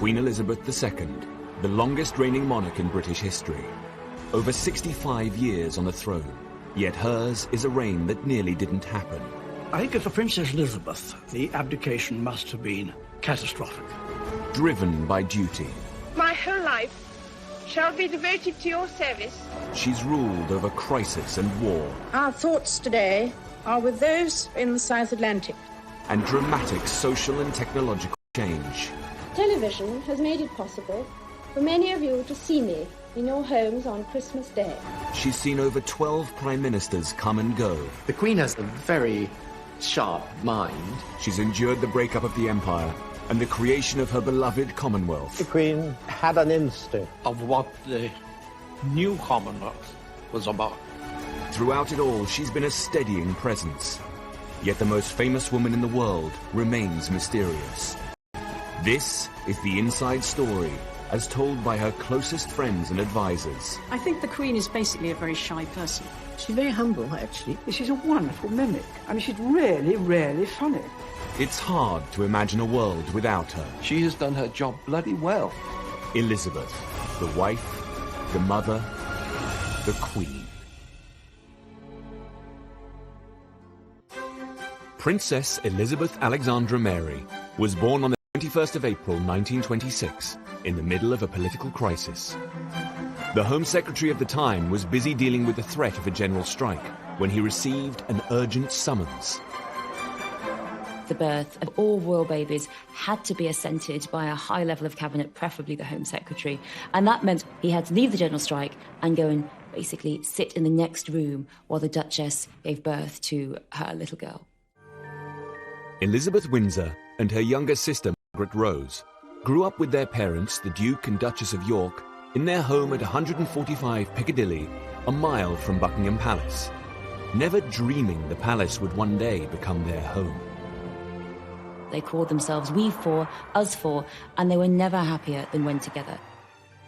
Queen Elizabeth II, the longest reigning monarch in British history. Over 65 years on the throne, yet hers is a reign that nearly didn't happen. I think as for Princess Elizabeth, the abdication must have been catastrophic. Driven by duty. My whole life shall be devoted to your service. She's ruled over crisis and war. Our thoughts today are with those in the South Atlantic. And dramatic social and technological change. Television has made it possible for many of you to see me in your homes on Christmas Day. She's seen over 12 prime ministers come and go. The Queen has a very sharp mind. She's endured the breakup of the Empire and the creation of her beloved Commonwealth. The Queen had an instinct Of what the new Commonwealth was about. Throughout it all, she's been a steadying presence. Yet the most famous woman in the world remains mysterious. This is the inside story, as told by her closest friends and advisors. I think the Queen is basically a very shy person. She's very humble, actually. She's a wonderful mimic. I mean, she's really, really funny. It's hard to imagine a world without her. She has done her job bloody well. Elizabeth, the wife, the mother, the Queen. Princess Elizabeth Alexandra Mary was born on the 21st of April 1926 in the middle of a political crisis. The Home Secretary of the time was busy dealing with the threat of a general strike when he received an urgent summons. The birth of all royal babies had to be assented by a high level of cabinet, preferably the Home Secretary. And that meant he had to leave the general strike and go and basically sit in the next room while the Duchess gave birth to her little girl. Elizabeth Windsor and her younger sister, Margaret Rose, grew up with their parents, the Duke and Duchess of York, in their home at 145 Piccadilly, a mile from Buckingham Palace, never dreaming the palace would one day become their home. They called themselves We Four, Us Four, and they were never happier than when together.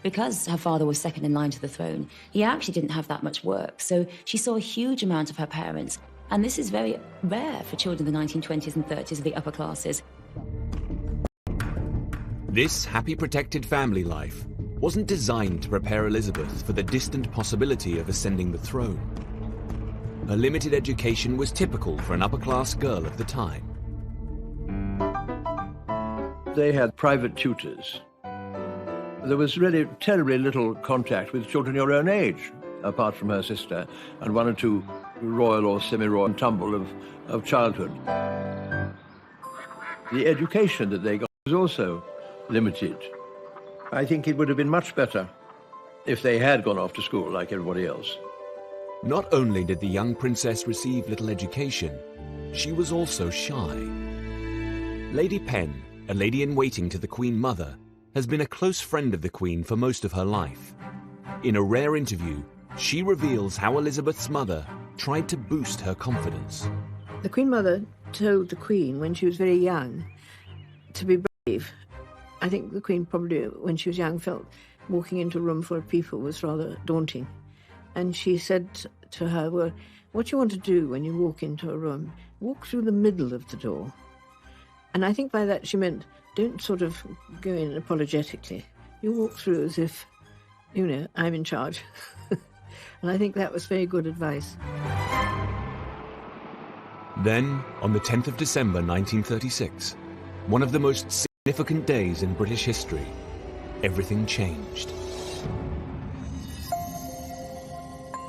Because her father was second in line to the throne, he actually didn't have that much work, so she saw a huge amount of her parents. And this is very rare for children in the 1920s and 30s of the upper classes. This happy, protected family life wasn't designed to prepare Elizabeth for the distant possibility of ascending the throne. Her limited education was typical for an upper-class girl of the time. They had private tutors. There was really terribly little contact with children your own age, apart from her sister, and one or two royal or semi-royal tumble of childhood. The education that they got was also limited. I think it would have been much better if they had gone off to school like everybody else. Not only did the young princess receive little education, she was also shy. Lady Penn, a lady-in-waiting to the Queen Mother, has been a close friend of the Queen for most of her life. In a rare interview, she reveals how Elizabeth's mother tried to boost her confidence. The Queen Mother told the Queen when she was very young to be brave. I think the Queen probably, when she was young, felt walking into a room full of people was rather daunting. And she said to her, well, what you want to do when you walk into a room, walk through the middle of the door. And I think by that she meant, don't sort of go in apologetically. You walk through as if, you know, I'm in charge. And I think that was very good advice. Then, on the 10th of December 1936, one of the most significant days in British history, everything changed.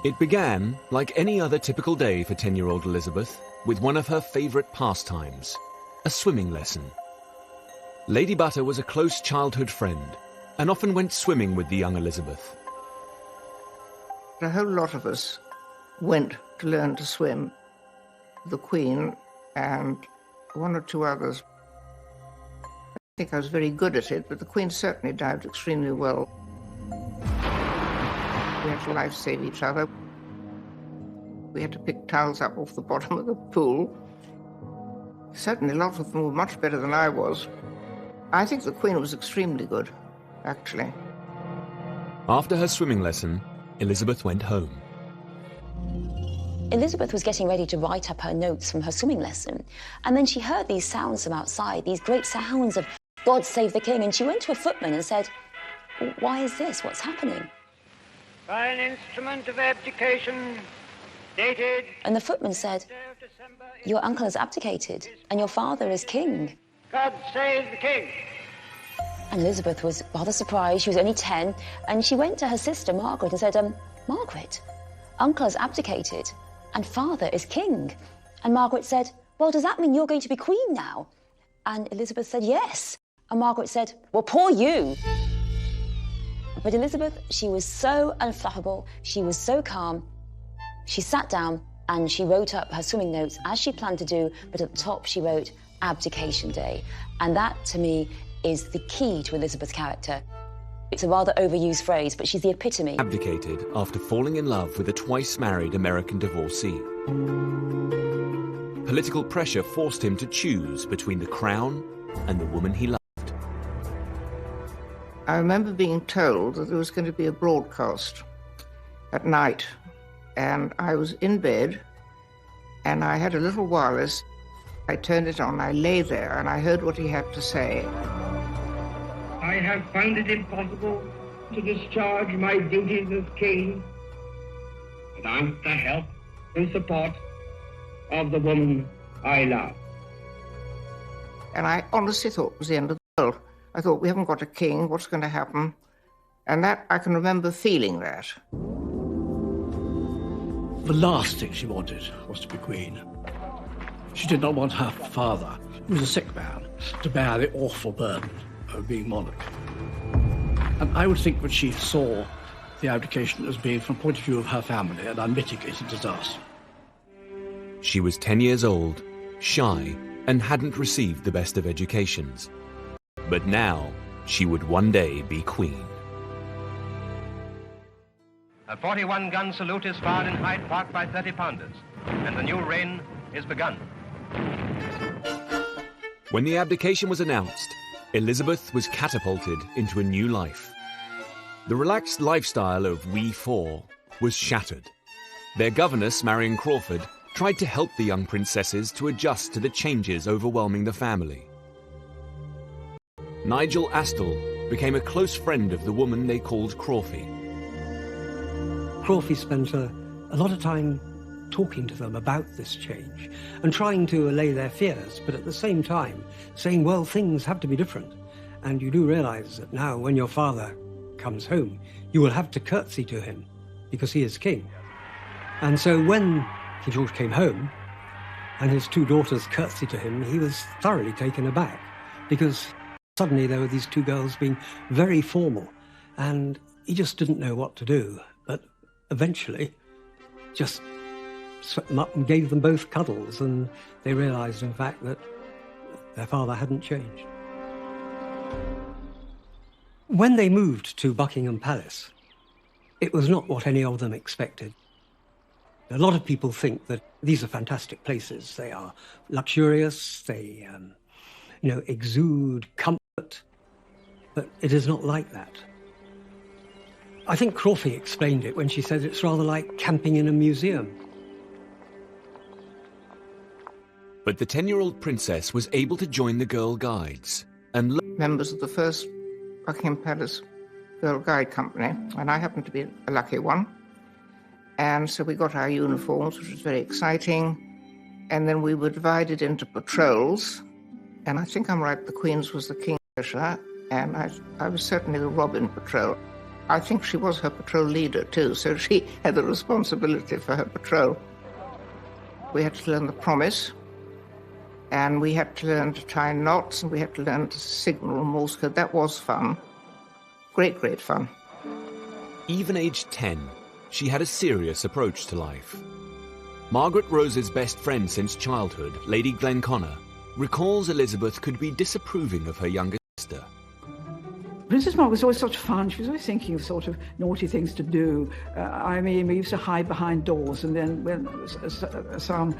It began, like any other typical day for 10-year-old Elizabeth, with one of her favourite pastimes, a swimming lesson. Lady Butter was a close childhood friend and often went swimming with the young Elizabeth. A whole lot of us went to learn to swim. The Queen and one or two others. I think I was very good at it, but the Queen certainly dived extremely well. We had to life-save each other. We had to pick towels up off the bottom of the pool. Certainly a lot of them were much better than I was. I think the Queen was extremely good, actually. After her swimming lesson, Elizabeth went home. Elizabeth was getting ready to write up her notes from her swimming lesson, and then she heard these sounds from outside, these great sounds of God save the king. And she went to a footman and said, why is this? What's happening? By an instrument of abdication dated... And the footman said, your uncle has abdicated and your father is king. God save the king. And Elizabeth was rather surprised. She was only 10. And she went to her sister, Margaret, and said, Margaret, uncle has abdicated and father is king. And Margaret said, well, does that mean you're going to be queen now? And Elizabeth said, yes. And Margaret said, well, poor you. But Elizabeth, she was so unflappable. She was so calm. She sat down and she wrote up her swimming notes as she planned to do, but at the top she wrote abdication day. And that, to me, is the key to Elizabeth's character. It's a rather overused phrase, but she's the epitome. Abdicated after falling in love with a twice-married American divorcee. Political pressure forced him to choose between the crown and the woman he loved. I remember being told that there was going to be a broadcast at night, and I was in bed, and I had a little wireless. I turned it on, I lay there, and I heard what he had to say. I have found it impossible to discharge my duties as king without the help and support of the woman I love. And I honestly thought it was the end of the world. I thought, we haven't got a king, what's going to happen? And that, I can remember feeling that. The last thing she wanted was to be queen. She did not want her father, who was a sick man, to bear the awful burden of being monarch. And I would think that she saw the abdication as being, from the point of view of her family, an unmitigated disaster. She was 10 years old, shy, and hadn't received the best of educations. But now, she would one day be queen. A 41-gun salute is fired in Hyde Park by 30-pounders, and the new reign is begun. When the abdication was announced, Elizabeth was catapulted into a new life. The relaxed lifestyle of We Four was shattered. Their governess, Marion Crawford, tried to help the young princesses to adjust to the changes overwhelming the family. Nigel Astle became a close friend of the woman they called Crawfie. Crawfie spent a lot of time talking to them about this change and trying to allay their fears, but at the same time saying, well, things have to be different. And you do realize that now when your father comes home, you will have to curtsy to him because he is king. And so when King George came home and his two daughters curtsied to him, he was thoroughly taken aback because suddenly there were these two girls being very formal and he just didn't know what to do. But eventually just swept them up and gave them both cuddles, and they realized, in fact, that their father hadn't changed. When they moved to Buckingham Palace, it was not what any of them expected. A lot of people think that these are fantastic places. They are luxurious, they exude comfort, but it is not like that. I think Crawfie explained it when she said it's rather like camping in a museum. But the 10-year-old princess was able to join the Girl Guides and members of the first Buckingham Palace Girl Guide Company, and I happened to be a lucky one. And so we got our uniforms, which was very exciting. And then we were divided into patrols. And I think I'm right, the Queen's was the Kingfisher, and I was certainly the Robin Patrol. I think she was her patrol leader too, so she had the responsibility for her patrol. We had to learn the promise, and we had to learn to tie knots, and we had to learn to signal Morse code. That was fun. Great, great fun. Even aged 10, she had a serious approach to life. Margaret Rose's best friend since childhood, Lady Glenconnor, recalls Elizabeth could be disapproving of her younger sister. Princess Margaret was always such fun. She was always thinking of sort of naughty things to do. We used to hide behind doors, and then when some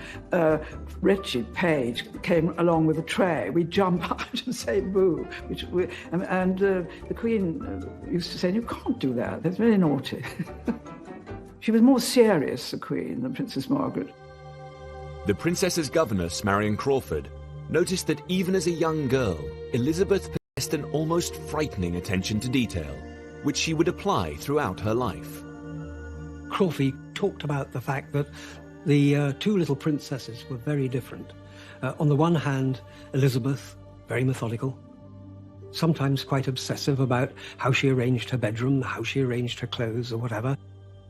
wretched page came along with a tray, we'd jump out and say boo. The Queen used to say, you can't do that, that's very naughty. She was more serious, the Queen, than Princess Margaret. The princess's governess, Marion Crawford, noticed that even as a young girl, Elizabeth possessed an almost frightening attention to detail, which she would apply throughout her life. Crawford talked about the fact that the two little princesses were very different. On the one hand, Elizabeth, very methodical, sometimes quite obsessive about how she arranged her bedroom, how she arranged her clothes or whatever,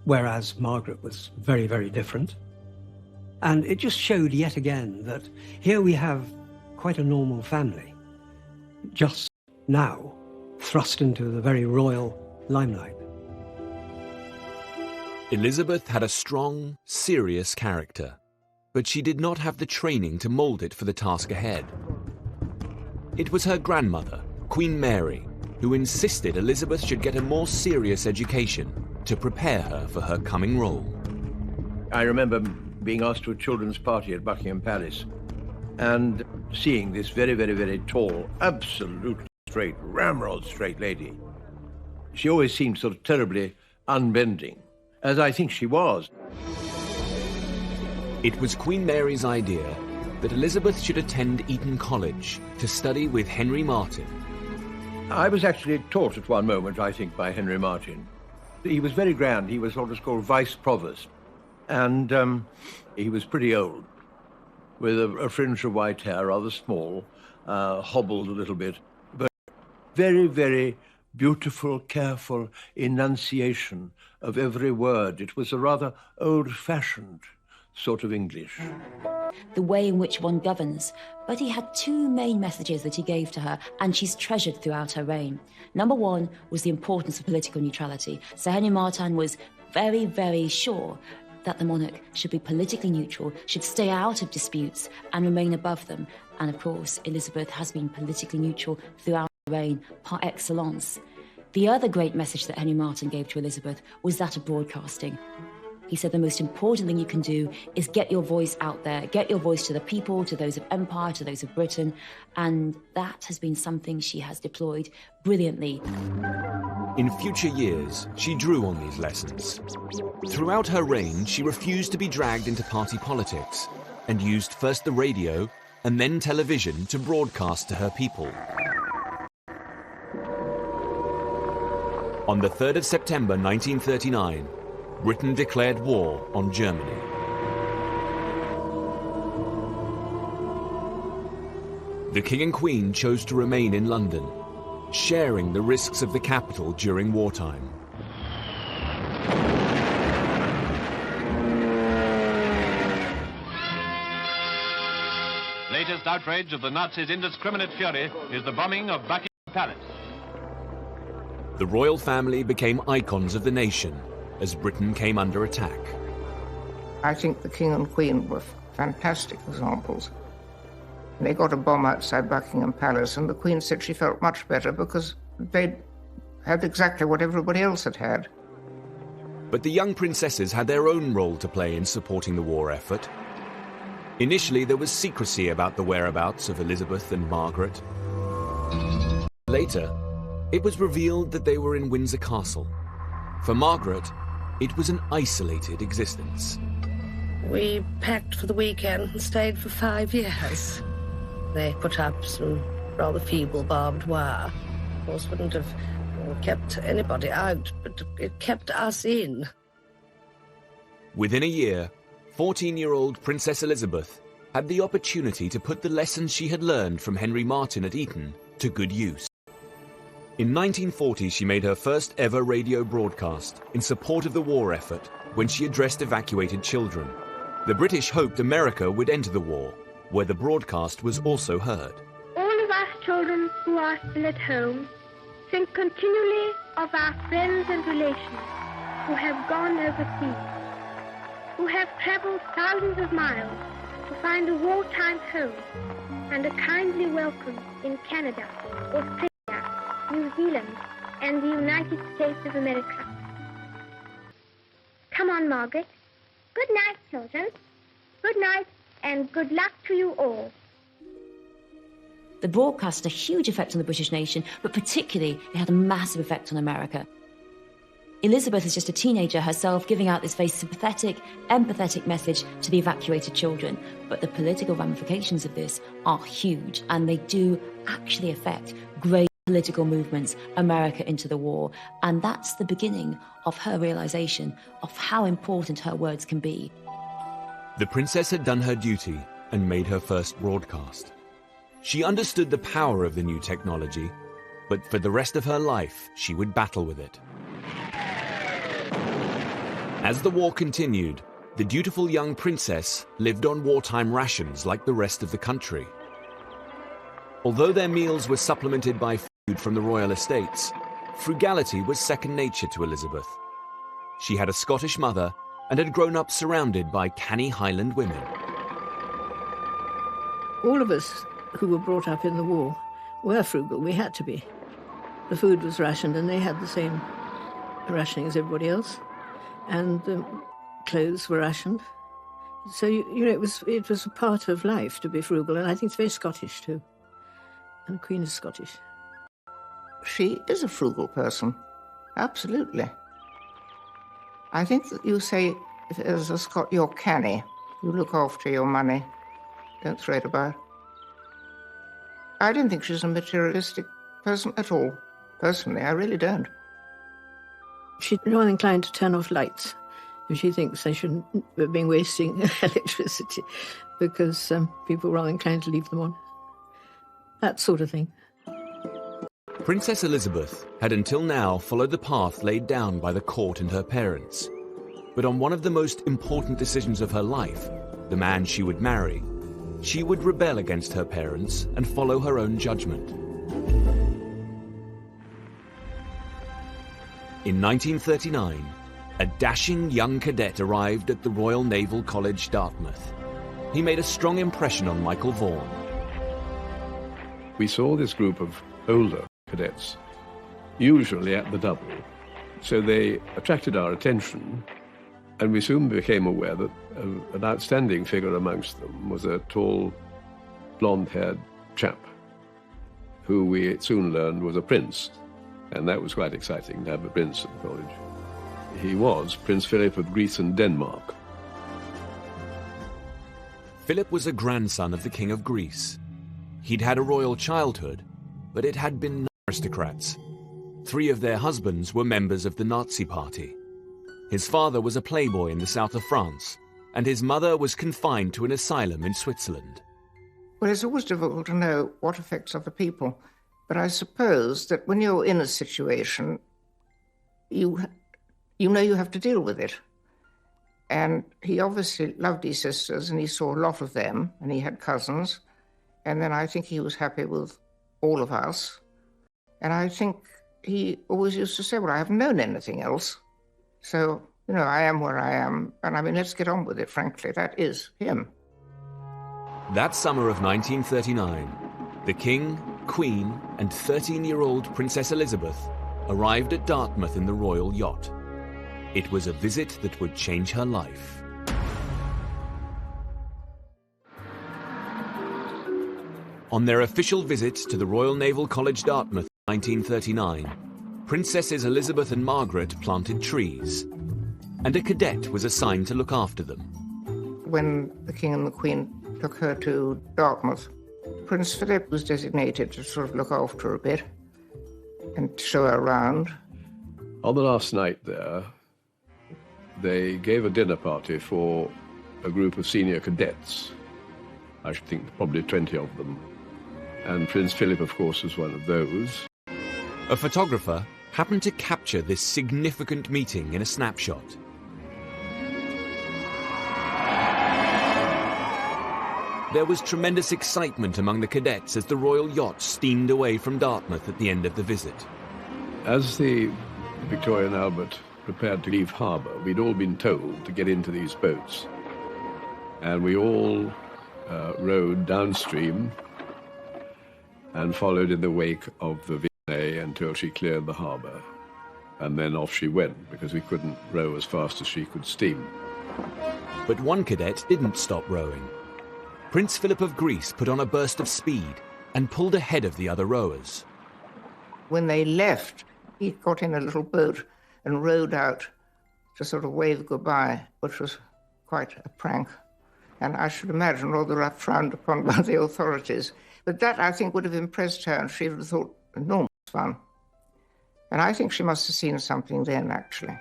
whereas Margaret was very, very different. And it just showed yet again that here we have quite a normal family, just now thrust into the very royal limelight. Elizabeth had a strong, serious character, but she did not have the training to mould it for the task ahead. It was her grandmother, Queen Mary, who insisted Elizabeth should get a more serious education to prepare her for her coming role. I remember being asked to a children's party at Buckingham Palace and seeing this very, very, very tall, absolutely straight, ramrod straight lady. She always seemed sort of terribly unbending, as I think she was. It was Queen Mary's idea that Elizabeth should attend Eton College to study with Henry Martyn. I was actually taught at one moment, I think, by Henry Martyn. He was very grand. He was what was called Vice Provost. And he was pretty old, with a fringe of white hair, rather small, hobbled a little bit, but very, very beautiful, careful enunciation of every word. It was a rather old-fashioned sort of English. The way in which one governs. But he had two main messages that he gave to her, and she's treasured throughout her reign. Number one was the importance of political neutrality. Sir Henry Martyn was very, very sure that the monarch should be politically neutral, should stay out of disputes and remain above them. And of course, Elizabeth has been politically neutral throughout her reign par excellence. The other great message that Henry Martyn gave to Elizabeth was that of broadcasting. He said the most important thing you can do is get your voice out there, get your voice to the people, to those of Empire, to those of Britain, and that has been something she has deployed brilliantly. In future years, she drew on these lessons. Throughout her reign, she refused to be dragged into party politics and used first the radio and then television to broadcast to her people. On the 3rd of September 1939, Britain declared war on Germany. The King and Queen chose to remain in London, sharing the risks of the capital during wartime. Latest outrage of the Nazis' indiscriminate fury is the bombing of Buckingham Palace. The royal family became icons of the nation as Britain came under attack. I think the King and Queen were fantastic examples. They got a bomb outside Buckingham Palace, and the Queen said she felt much better because they'd had exactly what everybody else had had. But the young princesses had their own role to play in supporting the war effort. Initially, there was secrecy about the whereabouts of Elizabeth and Margaret. Later, it was revealed that they were in Windsor Castle. For Margaret, it was an isolated existence. We packed for the weekend and stayed for 5 years. They put up some rather feeble barbed wire. Of course, wouldn't have kept anybody out, but it kept us in. Within a year, 14-year-old Princess Elizabeth had the opportunity to put the lessons she had learned from Henry Martyn at Eton to good use. In 1940, she made her first ever radio broadcast in support of the war effort when she addressed evacuated children. The British hoped America would enter the war, where the broadcast was also heard. All of us children who are still at home think continually of our friends and relations who have gone overseas, who have traveled thousands of miles to find a wartime home and a kindly welcome in Canada, Australia, New Zealand, and the United States of America. Come on, Margaret. Good night, children. Good night, and good luck to you all. The broadcast had a huge effect on the British nation, but particularly it had a massive effect on America. Elizabeth is just a teenager herself, giving out this very sympathetic, empathetic message to the evacuated children. But the political ramifications of this are huge, and they do actually affect great political movements, America into the war. And that's the beginning of her realization of how important her words can be. The princess had done her duty and made her first broadcast. She understood the power of the new technology, but for the rest of her life, she would battle with it. As the war continued, the dutiful young princess lived on wartime rations like the rest of the country. Although their meals were supplemented by food from the royal estates, frugality was second nature to Elizabeth. She had a Scottish mother and had grown up surrounded by canny Highland women. All of us who were brought up in the war were frugal. We had to be. The food was rationed, and they had the same rationing as everybody else. And the clothes were rationed. So, you know, it was a part of life to be frugal, and I think it's very Scottish, too. And the Queen is Scottish. She is a frugal person, absolutely. I think that you say, if as a Scot, you're canny. You look after your money. Don't throw it about. I don't think she's a materialistic person at all. Personally, I really don't. She's rather inclined to turn off lights if she thinks they shouldn't have been wasting electricity, because people are rather inclined to leave them on. That sort of thing. Princess Elizabeth had until now followed the path laid down by the court and her parents. But on one of the most important decisions of her life, the man she would marry, she would rebel against her parents and follow her own judgment. In 1939, a dashing young cadet arrived at the Royal Naval College, Dartmouth. He made a strong impression on Michael Vaughan. We saw this group of older cadets, usually at the double, so they attracted our attention, and we soon became aware that an outstanding figure amongst them was a tall, blonde-haired chap, who we soon learned was a prince, and that was quite exciting to have a prince at the college. He was Prince Philip of Greece and Denmark. Philip was a grandson of the King of Greece. He'd had a royal childhood, but it had been aristocrats. 3 of their husbands were members of the Nazi Party. His father was a playboy in the south of France, and his mother was confined to an asylum in Switzerland. Well, it's always difficult to know what affects other people, but I suppose that when you're in a situation, you know you have to deal with it. And he obviously loved his sisters, and he saw a lot of them, and he had cousins. And then I think he was happy with all of us. And I think he always used to say, well, I haven't known anything else. So, you know, I am where I am. And I mean, let's get on with it, frankly. That is him. That summer of 1939, the King, Queen, and 13-year-old Princess Elizabeth arrived at Dartmouth in the royal yacht. It was a visit that would change her life. On their official visit to the Royal Naval College, Dartmouth, in 1939, Princesses Elizabeth and Margaret planted trees, and a cadet was assigned to look after them. When the King and the Queen took her to Dartmouth, Prince Philip was designated to sort of look after her a bit and show her around. On the last night there, they gave a dinner party for a group of senior cadets. I should think probably 20 of them. And Prince Philip, of course, was one of those. A photographer happened to capture this significant meeting in a snapshot. There was tremendous excitement among the cadets as the royal yacht steamed away from Dartmouth at the end of the visit. As the Victoria and Albert prepared to leave harbour, we'd all been told to get into these boats. And we all rowed downstream and followed in the wake of the V&A until she cleared the harbour. And then off she went, because we couldn't row as fast as she could steam. But one cadet didn't stop rowing. Prince Philip of Greece put on a burst of speed and pulled ahead of the other rowers. When they left, he got in a little boat and rowed out to sort of wave goodbye, which was quite a prank. And I should imagine rather frowned upon by the authorities. But that, I think, would have impressed her, and she would have thought, normal. fun. And I think she must have seen something then, actually.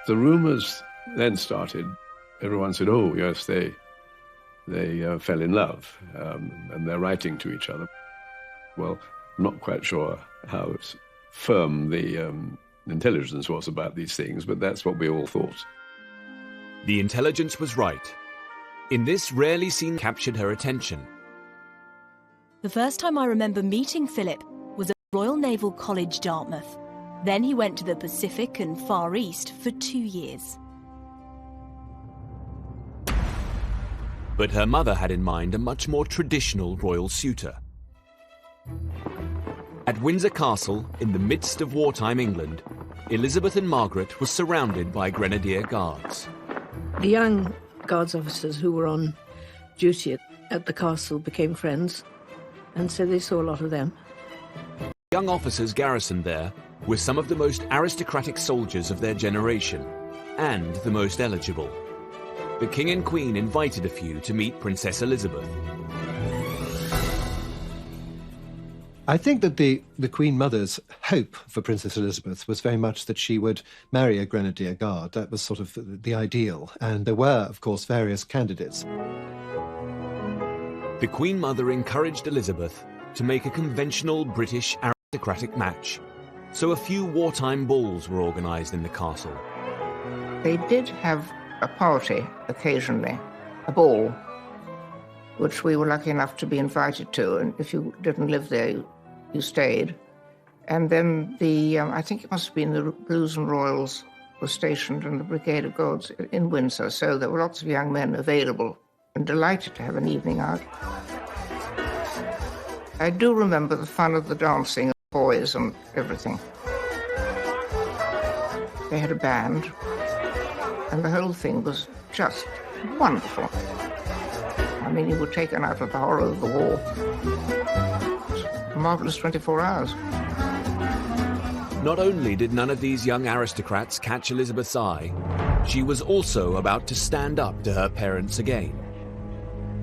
The rumours then started. Everyone said, oh, yes, they fell in love, and they're writing to each other. Well, I'm not quite sure how firm the intelligence was about these things, but that's what we all thought. The intelligence was right. In this rarely seen captured her attention. The first time I remember meeting Philip was at Royal Naval College, Dartmouth. Then he went to the Pacific and Far East for 2 years. But her mother had in mind a much more traditional royal suitor. At Windsor Castle, in the midst of wartime England, Elizabeth and Margaret were surrounded by Grenadier Guards. The young Guards officers who were on duty at the castle became friends, and so they saw a lot of them. Young officers garrisoned there were some of the most aristocratic soldiers of their generation, and the most eligible. The King and Queen invited a few to meet Princess Elizabeth. I think that the Queen Mother's hope for Princess Elizabeth was very much that she would marry a Grenadier Guard. That was sort of the ideal. And there were, of course, various candidates. The Queen Mother encouraged Elizabeth to make a conventional British aristocratic match. So a few wartime balls were organised in the castle. They did have a party occasionally, a ball, which we were lucky enough to be invited to, and if you didn't live there, you stayed. And then I think it must have been the Blues and Royals were stationed in the Brigade of Guards in Windsor, so there were lots of young men available and delighted to have an evening out. I do remember the fun of the dancing, of boys and everything. They had a band, and the whole thing was just wonderful. I mean, you were taken out of the horror of the war. Marvellous 24 hours. Not only did none of these young aristocrats catch Elizabeth's eye, she was also about to stand up to her parents again.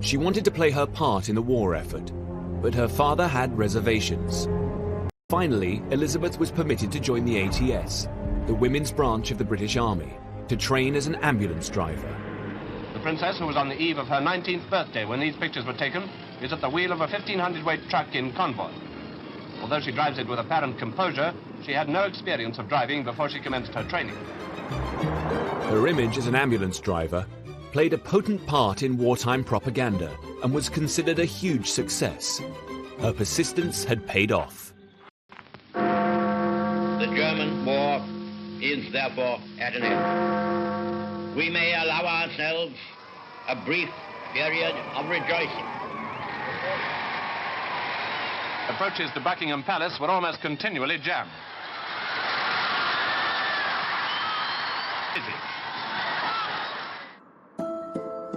She wanted to play her part in the war effort, but her father had reservations. Finally, Elizabeth was permitted to join the ATS, the women's branch of the British Army, to train as an ambulance driver. The princess, who was on the eve of her 19th birthday when these pictures were taken, is at the wheel of a 1,500-weight truck in convoy. Although she drives it with apparent composure, she had no experience of driving before she commenced her training. Her image as an ambulance driver played a potent part in wartime propaganda and was considered a huge success. Her persistence had paid off. The German war is therefore at an end. We may allow ourselves a brief period of rejoicing. Approaches to Buckingham Palace were almost continually jammed.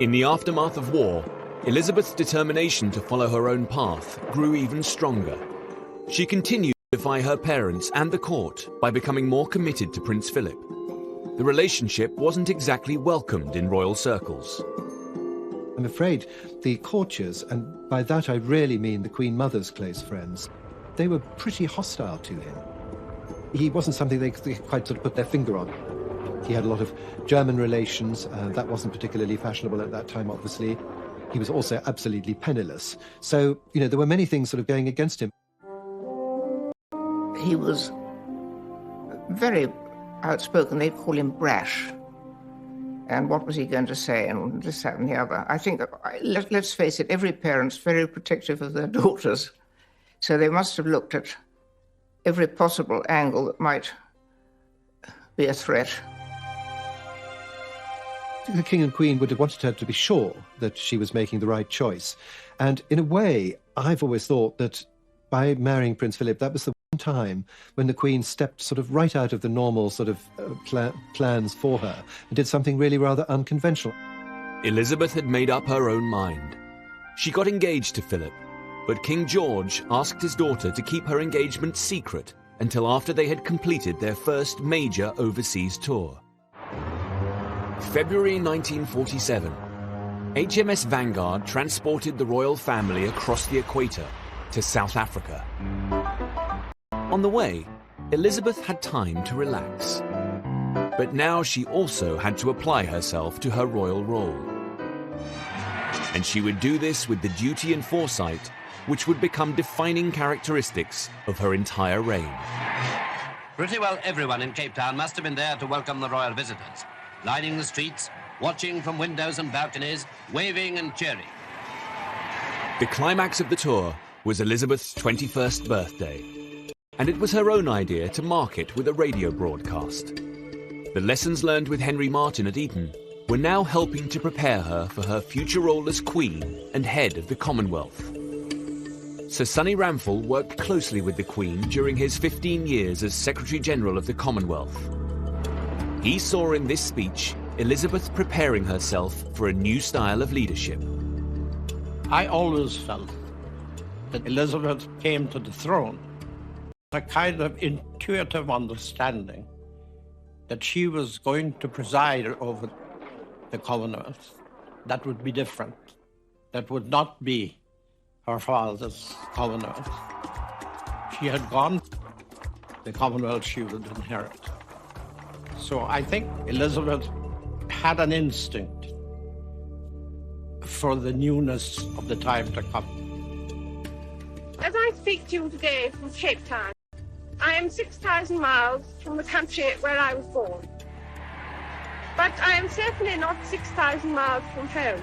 In the aftermath of war, Elizabeth's determination to follow her own path grew even stronger. She continued to defy her parents and the court by becoming more committed to Prince Philip. The relationship wasn't exactly welcomed in royal circles. I'm afraid the courtiers, and by that I really mean the Queen Mother's close friends, they were pretty hostile to him. He wasn't something they could quite sort of put their finger on. He had a lot of German relations. That wasn't particularly fashionable at that time, obviously. He was also absolutely penniless. So, there were many things sort of going against him. He was very outspoken. They'd call him brash. And what was he going to say? And this, that, and the other. I think, let's face it, every parent's very protective of their daughters. So they must have looked at every possible angle that might be a threat. The King and Queen would have wanted her to be sure that she was making the right choice. And in a way, I've always thought that by marrying Prince Philip, that was the one time when the Queen stepped sort of right out of the normal sort of plans for her and did something really rather unconventional. Elizabeth had made up her own mind. She got engaged to Philip, but King George asked his daughter to keep her engagement secret until after they had completed their first major overseas tour. February 1947. HMS Vanguard transported the royal family across the equator to South Africa. On the way, Elizabeth had time to relax. But now she also had to apply herself to her royal role. And she would do this with the duty and foresight which would become defining characteristics of her entire reign. Pretty well everyone in Cape Town must have been there to welcome the royal visitors, lining the streets, watching from windows and balconies, waving and cheering. The climax of the tour was Elizabeth's 21st birthday, and it was her own idea to mark it with a radio broadcast. The lessons learned with Henry Martin at Eton were now helping to prepare her for her future role as Queen and head of the Commonwealth. Sir Sonny Ramphel worked closely with the Queen during his 15 years as Secretary-General of the Commonwealth. He saw in this speech Elizabeth preparing herself for a new style of leadership. I always felt that Elizabeth came to the throne with a kind of intuitive understanding that she was going to preside over the Commonwealth. That would be different. That would not be her father's Commonwealth. She had gone, the Commonwealth she would inherit. So I think Elizabeth had an instinct for the newness of the time to come. As I speak to you today from Cape Town, I am 6,000 miles from the country where I was born. But I am certainly not 6,000 miles from home.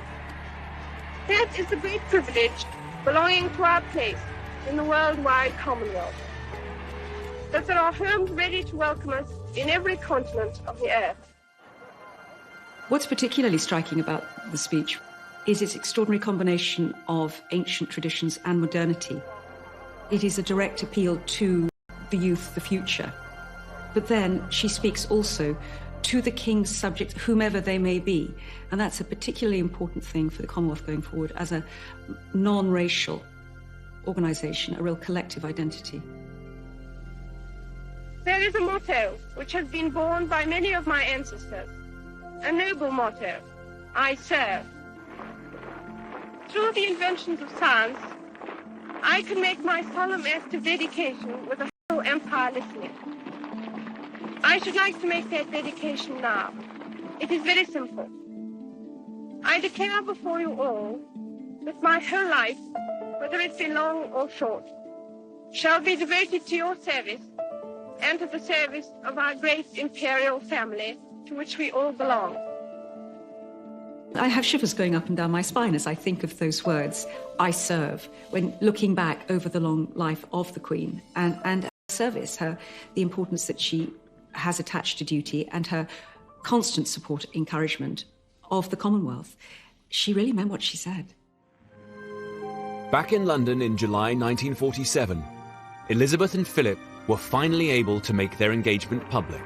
That is the great privilege belonging to our place in the worldwide Commonwealth, that there are homes ready to welcome us in every continent of the earth. What's particularly striking about the speech is its extraordinary combination of ancient traditions and modernity. It is a direct appeal to the youth, the future. But then she speaks also to the king's subjects, whomever they may be. And that's a particularly important thing for the Commonwealth going forward as a non-racial organisation, a real collective identity. There is a motto which has been borne by many of my ancestors, a noble motto: I serve. Through the inventions of science, I can make my solemn act of dedication with the whole empire listening. I should like to make that dedication now. It is very simple. I declare before you all that my whole life, whether it be long or short, shall be devoted to your service and to the service of our great imperial family to which we all belong. I have shivers going up and down my spine as I think of those words, I serve, when looking back over the long life of the Queen and her service, the importance that she has attached to duty and her constant support, encouragement of the Commonwealth. She really meant what she said. Back in London in July 1947, Elizabeth and Philip were finally able to make their engagement public.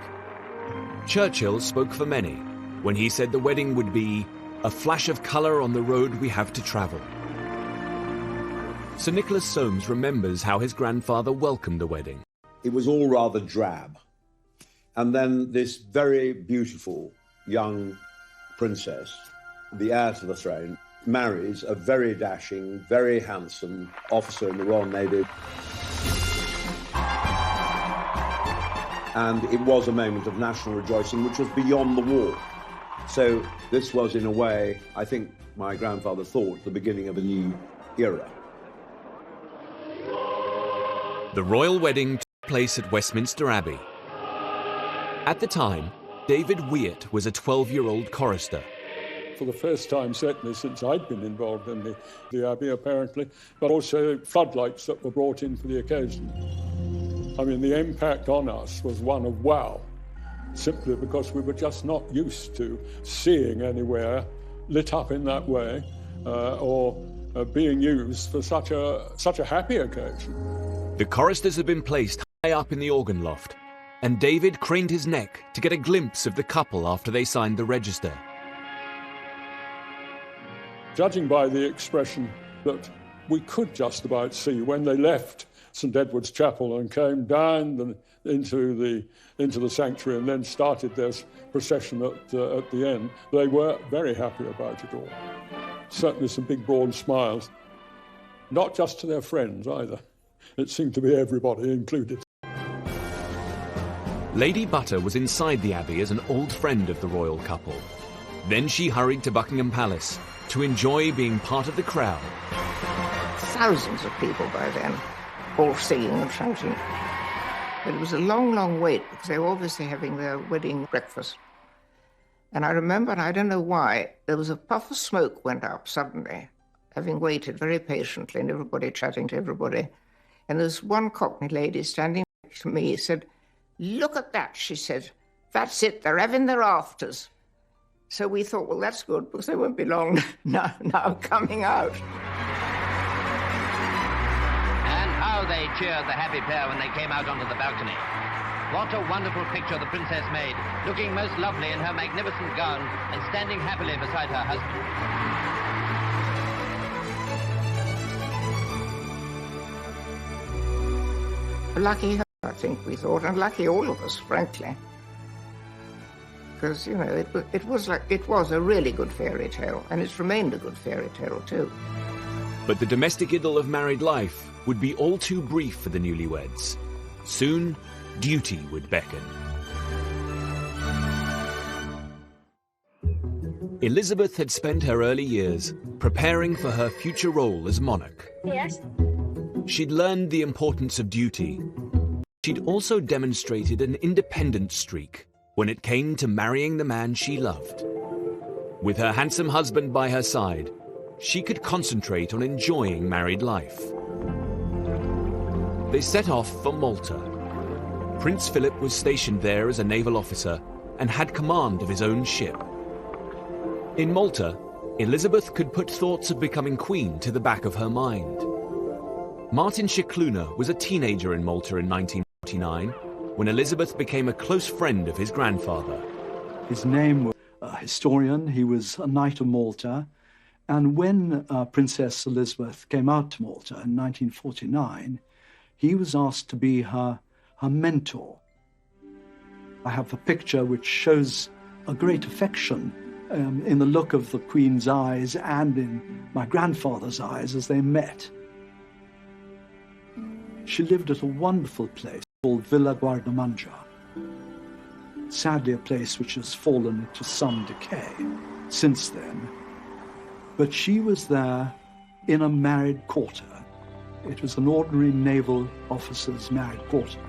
Churchill spoke for many when he said the wedding would be a flash of colour on the road we have to travel. Sir Nicholas Soames remembers how his grandfather welcomed the wedding. It was all rather drab. And then this very beautiful young princess, the heir to the throne, marries a very dashing, very handsome officer in the Royal Navy. And it was a moment of national rejoicing which was beyond the wall. So this was, in a way, I think my grandfather thought, the beginning of a new era. The royal wedding took place at Westminster Abbey. At the time, David Wyatt was a 12-year-old chorister. For the first time, certainly since I'd been involved in the Abbey, apparently, but also floodlights that were brought in for the occasion. I mean, the impact on us was one of wow, simply because we were just not used to seeing anywhere lit up in that way or being used for such a happy occasion. The choristers had been placed high up in the organ loft, and David craned his neck to get a glimpse of the couple after they signed the register. Judging by the expression that we could just about see when they left St Edward's Chapel and came down into the sanctuary and then started their procession at the end, they were very happy about it all. Certainly some big broad smiles, not just to their friends either. It seemed to be everybody included. Lady Butter was inside the Abbey as an old friend of the royal couple. Then she hurried to Buckingham Palace to enjoy being part of the crowd. Thousands of people by then, all singing and shouting. But it was a long, long wait because they were obviously having their wedding breakfast. And I remember, and I don't know why, there was a puff of smoke went up suddenly, having waited very patiently and everybody chatting to everybody. And there was one Cockney lady standing next to me, said, "Look at that," she said. "That's it, they're having their afters." So we thought, well, that's good, because they won't be long now coming out. And how they cheered the happy pair when they came out onto the balcony. What a wonderful picture the princess made, looking most lovely in her magnificent gown and standing happily beside her husband. Lucky her, I think we thought, and lucky all of us, frankly. Because, you know, it was a really good fairy tale, and it's remained a good fairy tale too. But the domestic idyll of married life would be all too brief for the newlyweds. Soon, duty would beckon. Elizabeth had spent her early years preparing for her future role as monarch. Yes? She'd learned the importance of duty. She'd also demonstrated an independent streak when it came to marrying the man she loved. With her handsome husband by her side, she could concentrate on enjoying married life. They set off for Malta. Prince Philip was stationed there as a naval officer and had command of his own ship. In Malta, Elizabeth could put thoughts of becoming queen to the back of her mind. Martin Scicluna was a teenager in Malta in 1949 when Elizabeth became a close friend of his grandfather. His name was a historian, he was a Knight of Malta, and when Princess Elizabeth came out to Malta in 1949, he was asked to be her mentor. I have a picture which shows a great affection in the look of the Queen's eyes and in my grandfather's eyes as they met. She lived at a wonderful place called Villa Guardamangia. Sadly, a place which has fallen into some decay since then. But she was there in a married quarter. It was an ordinary naval officer's married quarter.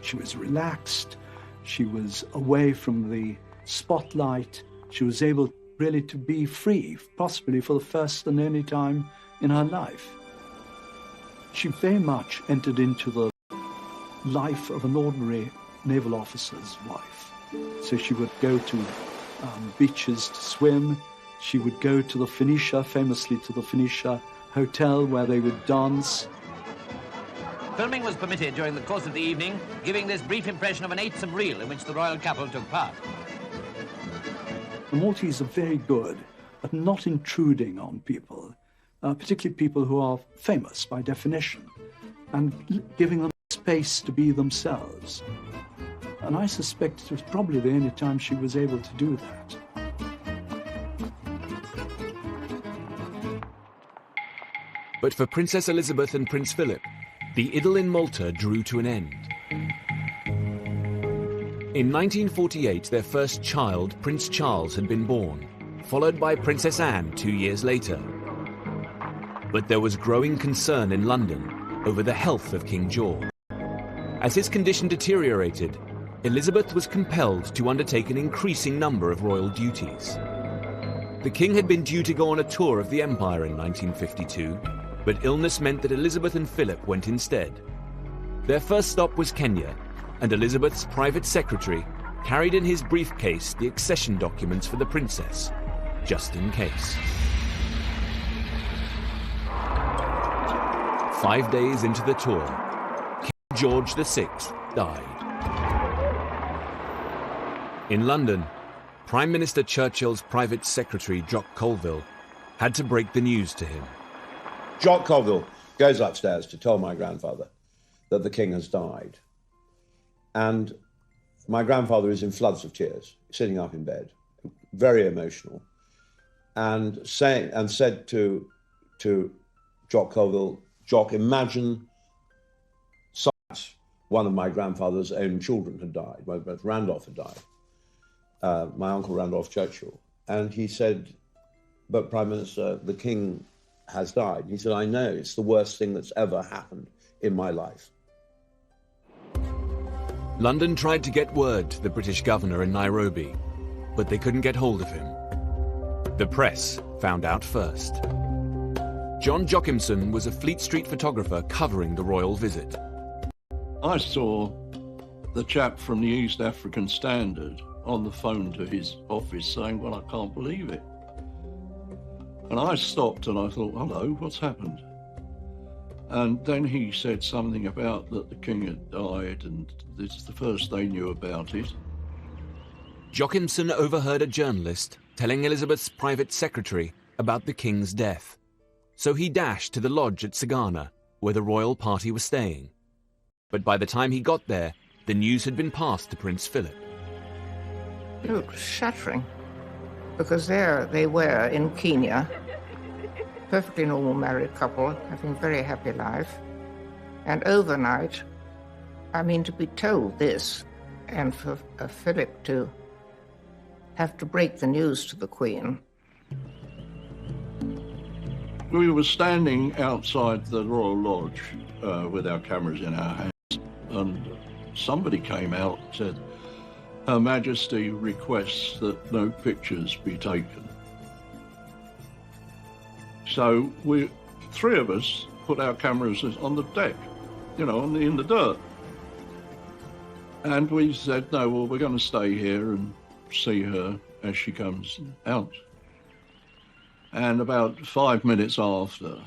She was relaxed. She was away from the spotlight. She was able really to be free, possibly for the first and only time in her life. She very much entered into the life of an ordinary naval officer's wife. So she would go to beaches to swim. She would go to the Phoenicia, famously to the Phoenicia Hotel, where they would dance. Filming was permitted during the course of the evening, giving this brief impression of an eightsome reel in which the royal couple took part. The Maltese are very good at not intruding on people, particularly people who are famous by definition, and giving them space to be themselves. And I suspect it was probably the only time she was able to do that. But for Princess Elizabeth and Prince Philip, the idyll in Malta drew to an end. In 1948, their first child, Prince Charles, had been born, followed by Princess Anne 2 years later. But there was growing concern in London over the health of King George. As his condition deteriorated, Elizabeth was compelled to undertake an increasing number of royal duties. The king had been due to go on a tour of the empire in 1952, but illness meant that Elizabeth and Philip went instead. Their first stop was Kenya, and Elizabeth's private secretary carried in his briefcase the accession documents for the princess, just in case. 5 days into the tour, King George VI died. In London, Prime Minister Churchill's private secretary, Jock Colville, had to break the news to him. Jock Colville goes upstairs to tell my grandfather that the king has died. And my grandfather is in floods of tears, sitting up in bed, very emotional, and said to Jock Colville, "Jock, imagine science One of my grandfather's own children had died, both Randolph had died, my uncle Randolph Churchill. And he said, but Prime Minister, the King has died. He said, I know, it's the worst thing that's ever happened in my life. London tried to get word to the British governor in Nairobi, but they couldn't get hold of him. The press found out first. John Jockimson was a Fleet Street photographer covering the royal visit. I saw the chap from the East African Standard on the phone to his office saying, well, I can't believe it. And I stopped and I thought, hello, what's happened? And then he said something about that the King had died, and this is the first they knew about it. Jockimson overheard a journalist telling Elizabeth's private secretary about the King's death. So he dashed to the lodge at Sagana, where the royal party was staying. But by the time he got there, the news had been passed to Prince Philip. It was shattering, because there they were in Kenya, perfectly normal married couple, having a very happy life. And overnight, I mean, to be told this, and for Philip to have to break the news to the Queen. We were standing outside the Royal Lodge with our cameras in our hands, and somebody came out and said, Her Majesty requests that no pictures be taken. So three of us put our cameras on the deck, you know, in the dirt. And we said, no, well, we're going to stay here and see her as she comes out. And about 5 minutes after,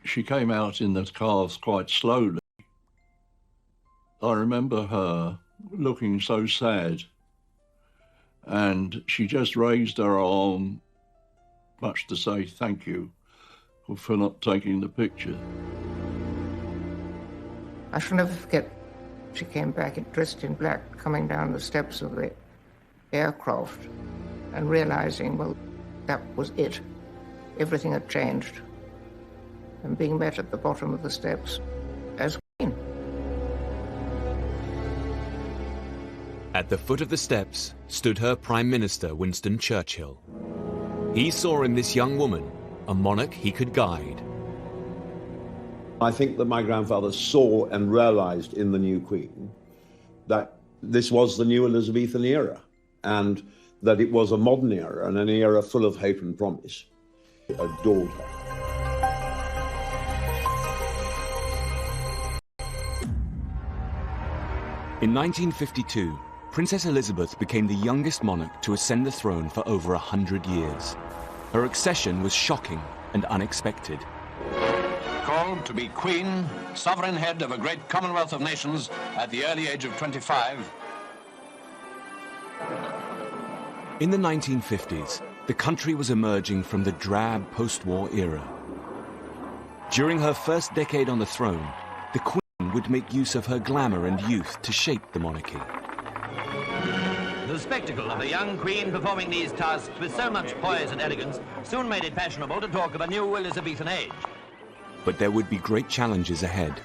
she came out in the cars quite slowly. I remember her looking so sad, and she just raised her arm, much to say thank you for not taking the picture. I shall never forget, she came back dressed in black, coming down the steps of the aircraft and realizing, well, that was it. Everything had changed. And being met at the bottom of the steps as Queen. At the foot of the steps stood her Prime Minister, Winston Churchill. He saw in this young woman a monarch he could guide. I think that my grandfather saw and realized in the new Queen that this was the new Elizabethan era, and that it was a modern era and an era full of hope and promise. He adored her. In 1952, Princess Elizabeth became the youngest monarch to ascend the throne for over 100 years. Her accession was shocking and unexpected. Called to be Queen, sovereign head of a great Commonwealth of Nations at the early age of 25. In the 1950s, the country was emerging from the drab post-war era. During her first decade on the throne, the Queen would make use of her glamour and youth to shape the monarchy. The spectacle of a young Queen performing these tasks with so much poise and elegance soon made it fashionable to talk of a new Elizabethan age. But there would be great challenges ahead.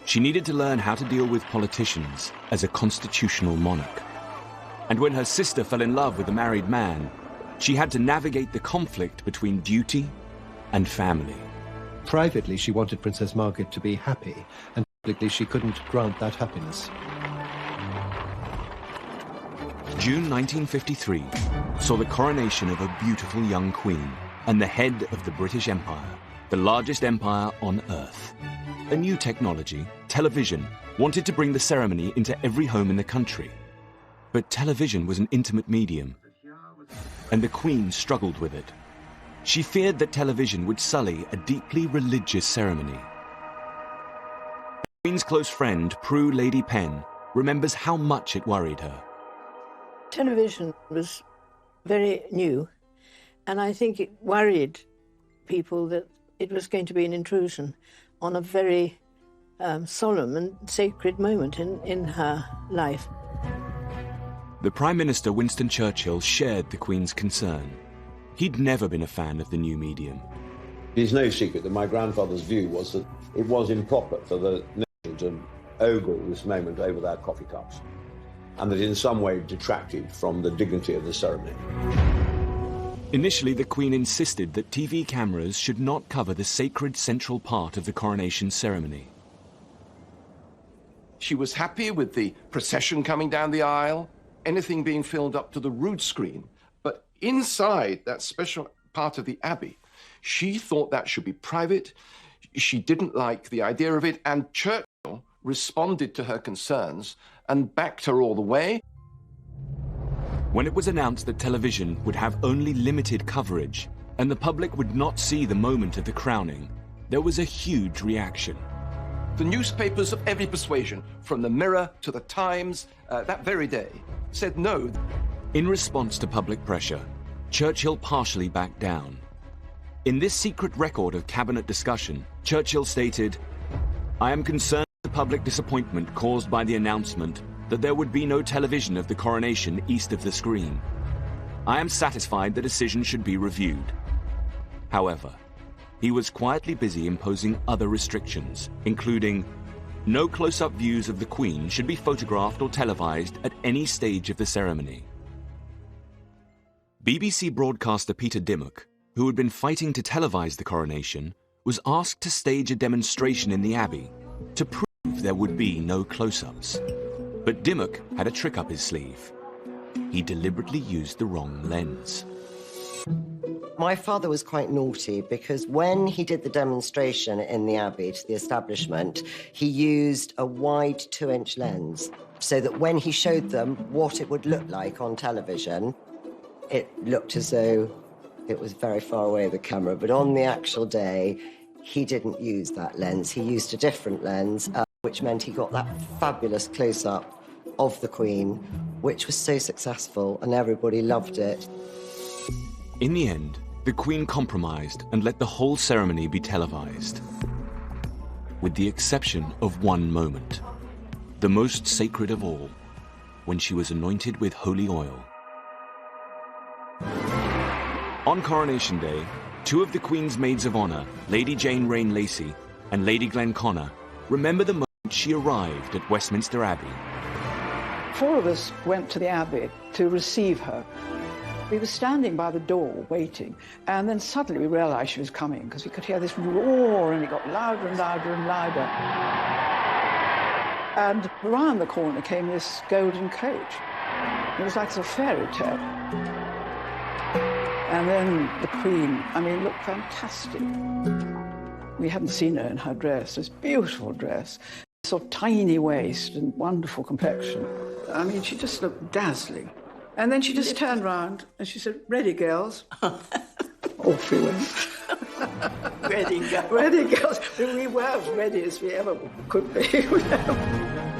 She needed to learn how to deal with politicians as a constitutional monarch. And when her sister fell in love with a married man, she had to navigate the conflict between duty and family. Privately, she wanted Princess Margaret to be happy, and publicly she couldn't grant that happiness. June 1953 saw the coronation of a beautiful young queen and the head of the British Empire, the largest empire on earth. A new technology, television, wanted to bring the ceremony into every home in the country. But television was an intimate medium, and the Queen struggled with it. She feared that television would sully a deeply religious ceremony. The Queen's close friend, Prue Lady Penn, remembers how much it worried her. Television was very new, and I think it worried people that it was going to be an intrusion on a very solemn and sacred moment in her life. The Prime Minister, Winston Churchill, shared the Queen's concern. He'd never been a fan of the new medium. It is no secret that my grandfather's view was that it was improper for the nation to ogle this moment over their coffee cups, and that in some way detracted from the dignity of the ceremony. Initially, the Queen insisted that TV cameras should not cover the sacred central part of the coronation ceremony. She was happy with the procession coming down the aisle, anything being filmed up to the rood screen. But inside that special part of the Abbey, she thought that should be private. She didn't like the idea of it, and Churchill responded to her concerns and backed her all the way. When it was announced that television would have only limited coverage and the public would not see the moment of the crowning, there was a huge reaction. The newspapers of every persuasion, from the Mirror to the Times, that very day, said no. In response to public pressure, Churchill partially backed down. In this secret record of cabinet discussion, Churchill stated, "I am concerned with the public disappointment caused by the announcement that there would be no television of the coronation east of the screen. I am satisfied the decision should be reviewed." However, he was quietly busy imposing other restrictions, including no close-up views of the Queen should be photographed or televised at any stage of the ceremony. BBC broadcaster Peter Dimmock, who had been fighting to televise the coronation, was asked to stage a demonstration in the Abbey to prove there would be no close-ups. But Dimmock had a trick up his sleeve. He deliberately used the wrong lens. My father was quite naughty because when he did the demonstration in the Abbey to the establishment, he used a wide 2-inch lens so that when he showed them what it would look like on television, it looked as though it was very far away, the camera. But on the actual day, he didn't use that lens. He used a different lens, which meant he got that fabulous close-up of the Queen, which was so successful and everybody loved it. In the end, the Queen compromised and let the whole ceremony be televised. With the exception of one moment, the most sacred of all, when she was anointed with holy oil. On Coronation Day, 2 of the Queen's maids of honour, Lady Jane Rain Lacy and Lady Glenconnor, remember the moment she arrived at Westminster Abbey. 4 of us went to the Abbey to receive her. We were standing by the door waiting, and then suddenly we realised she was coming because we could hear this roar, and it got louder and louder and louder. And around the corner came this golden coach. It was like a fairy tale. And then the Queen, I mean, looked fantastic. We hadn't seen her in her dress, this beautiful dress, sort of tiny waist and wonderful complexion. I mean, she just looked dazzling. And then she just turned round and she said, "Ready, girls?" Off we went. Ready, girls. Ready, girls. We were as ready as we ever could be.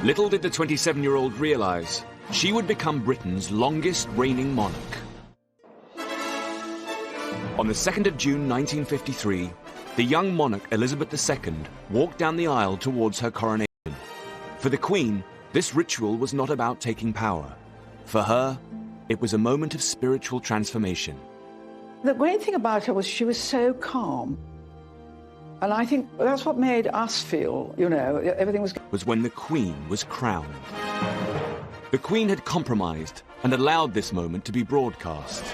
Little did the 27-year-old realise she would become Britain's longest reigning monarch. On the 2nd of June 1953, the young monarch Elizabeth II walked down the aisle towards her coronation. For the Queen, this ritual was not about taking power. For her, it was a moment of spiritual transformation. The great thing about her was she was so calm. And I think that's what made us feel, you know, everything was when the Queen was crowned. The Queen had compromised and allowed this moment to be broadcast.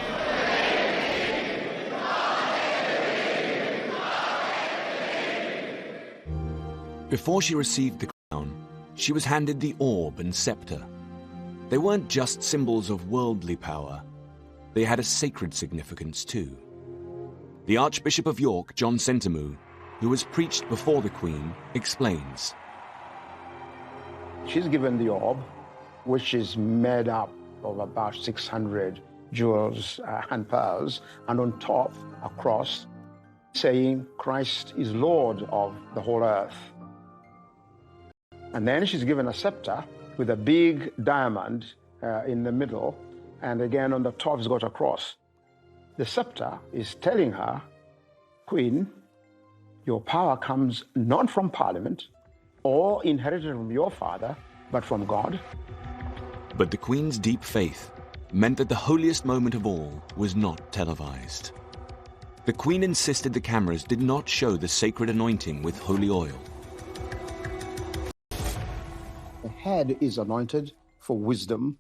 Before she received the crown, she was handed the orb and scepter. They weren't just symbols of worldly power. They had a sacred significance too. The Archbishop of York, John Sentamu, who has preached before the Queen, explains. She's given the orb, which is made up of about 600 jewels and pearls, and on top a cross saying Christ is Lord of the whole earth. And then she's given a scepter with a big diamond in the middle, and again on the top has got a cross. The scepter is telling her, Queen, your power comes not from Parliament or inherited from your father, but from God. But the Queen's deep faith meant that the holiest moment of all was not televised. The Queen insisted the cameras did not show the sacred anointing with holy oil. The head is anointed for wisdom.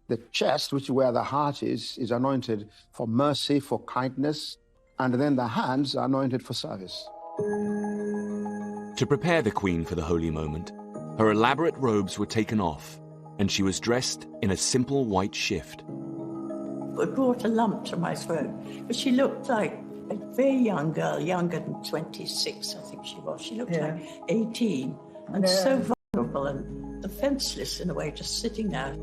The chest, which is where the heart is anointed for mercy, for kindness. And then the hands are anointed for service. To prepare the Queen for the holy moment, her elaborate robes were taken off, and she was dressed in a simple white shift. It brought a lump to my throat, but she looked like a very young girl, younger than 26, I think she was. She looked like 18, and so vulnerable and defenseless in a way, just sitting there.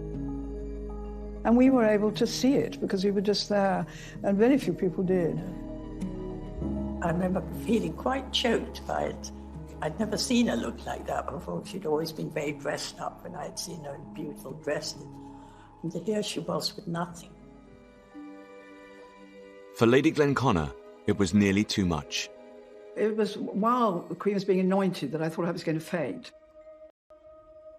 And we were able to see it because we were just there, and very few people did. I remember feeling quite choked by it. I'd never seen her look like that before. She'd always been very dressed up, and I'd seen her in beautiful dresses. And here she was with nothing. For Lady Glenconnor, it was nearly too much. It was while the Queen was being anointed that I thought I was going to faint.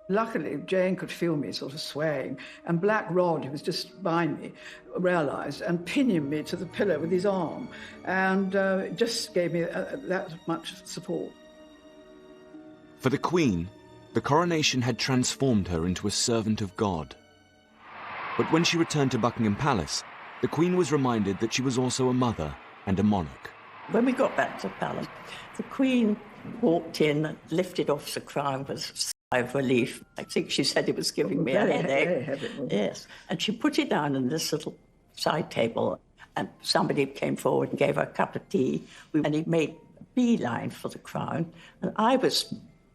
Luckily, Jane could feel me sort of swaying, and Black Rod, who was just behind me, realised and pinioned me to the pillar with his arm, and it just gave me that much support. For the Queen, the coronation had transformed her into a servant of God. But when she returned to Buckingham Palace, the Queen was reminded that she was also a mother and a monarch. When we got back to the palace, the Queen walked in and lifted off the crown with a sigh of relief. I think she said it was giving me a headache. Very heavy. Yes. And she put it down on this little side table, and somebody came forward and gave her a cup of tea, and he made a beeline for the crown. And I was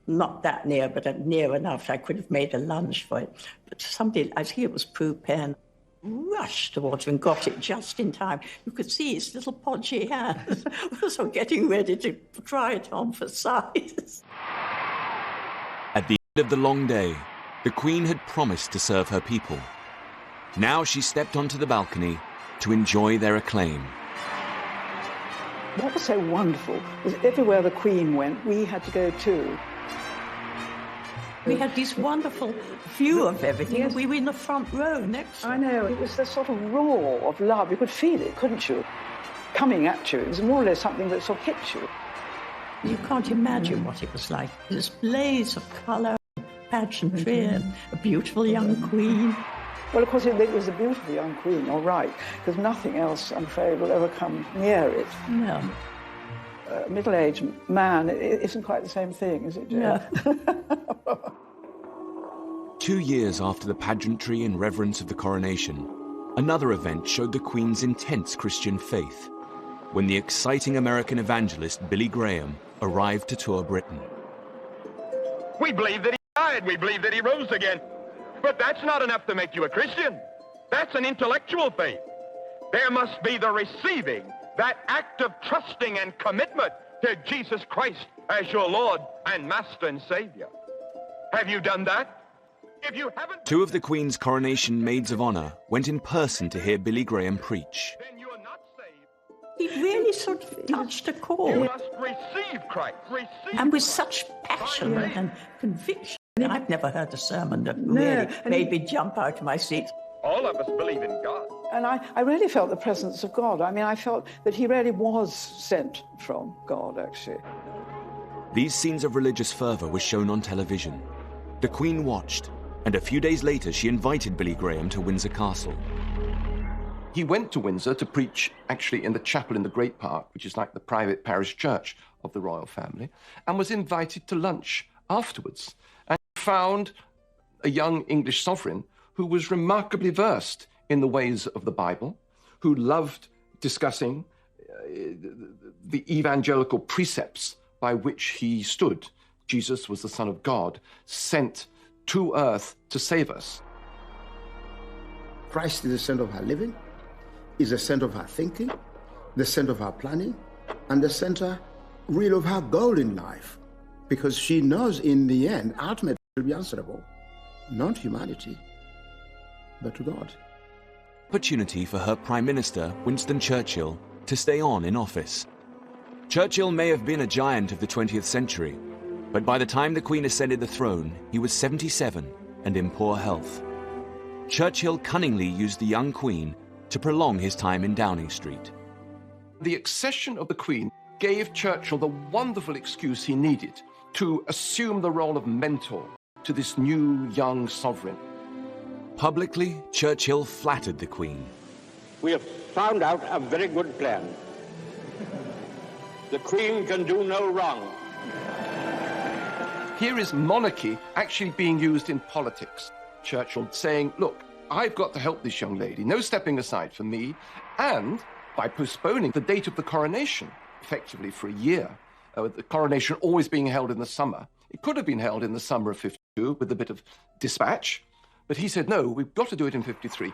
not that near, but near enough. I could have made a lunge for it. But somebody, I think it was Prue Penn, rushed towards him and got it just in time. You could see his little podgy hands so getting ready to try it on for size. At the end of the long day, the Queen had promised to serve her people. Now she stepped onto the balcony to enjoy their acclaim. What was so wonderful was everywhere the Queen went, we had to go too. We had this wonderful view of everything. Yes. We were in the front row next. I know, it was this sort of roar of love. You could feel it, couldn't you? Coming at you. It was more or less something that sort of hit you. You can't imagine what it was like. This blaze of colour, pageantry, and a beautiful young Queen. Well, of course, it was a beautiful young Queen, you're right, because nothing else, I'm afraid, will ever come near it. No. A middle-aged man, it isn't quite the same thing, is it, Jane? No. 2 years after the pageantry and reverence of the coronation, another event showed the Queen's intense Christian faith, when the exciting American evangelist Billy Graham arrived to tour Britain. We believe that he died, we believe that he rose again, but that's not enough to make you a Christian. That's an intellectual faith. There must be the receiving, that act of trusting and commitment to Jesus Christ as your Lord and Master and Savior. Have you done that? If you haven't... 2 of the Queen's coronation maids of honor went in person to hear Billy Graham preach. He really sort of touched a chord. You must receive Christ. Receive and with such passion and conviction. I've never heard a sermon that really made me jump out of my seat. All of us believe in God. And I really felt the presence of God. I mean, I felt that he really was sent from God, actually. These scenes of religious fervor were shown on television. The Queen watched, and a few days later she invited Billy Graham to Windsor Castle. He went to Windsor to preach actually in the chapel in the Great Park, which is like the private parish church of the royal family, and was invited to lunch afterwards, and found a young English sovereign who was remarkably versed in the ways of the Bible, who loved discussing the evangelical precepts by which he stood. Jesus was the Son of God, sent to earth to save us. Christ is the center of her living, is the center of her thinking, the center of her planning, and the center, really, of her goal in life. Because she knows in the end, ultimately, will be answerable, not to humanity, but to God. Opportunity for her Prime Minister, Winston Churchill, to stay on in office. Churchill may have been a giant of the 20th century, but by the time the Queen ascended the throne, he was 77 and in poor health. Churchill cunningly used the young Queen to prolong his time in Downing Street. The accession of the Queen gave Churchill the wonderful excuse he needed to assume the role of mentor to this new young sovereign. Publicly, Churchill flattered the Queen. We have found out a very good plan. The Queen can do no wrong. Here is monarchy actually being used in politics. Churchill saying, look, I've got to help this young lady, no stepping aside for me, and by postponing the date of the coronation, effectively for a year, the coronation always being held in the summer. It could have been held in the summer of 52 with a bit of dispatch, but he said, no, we've got to do it in 53,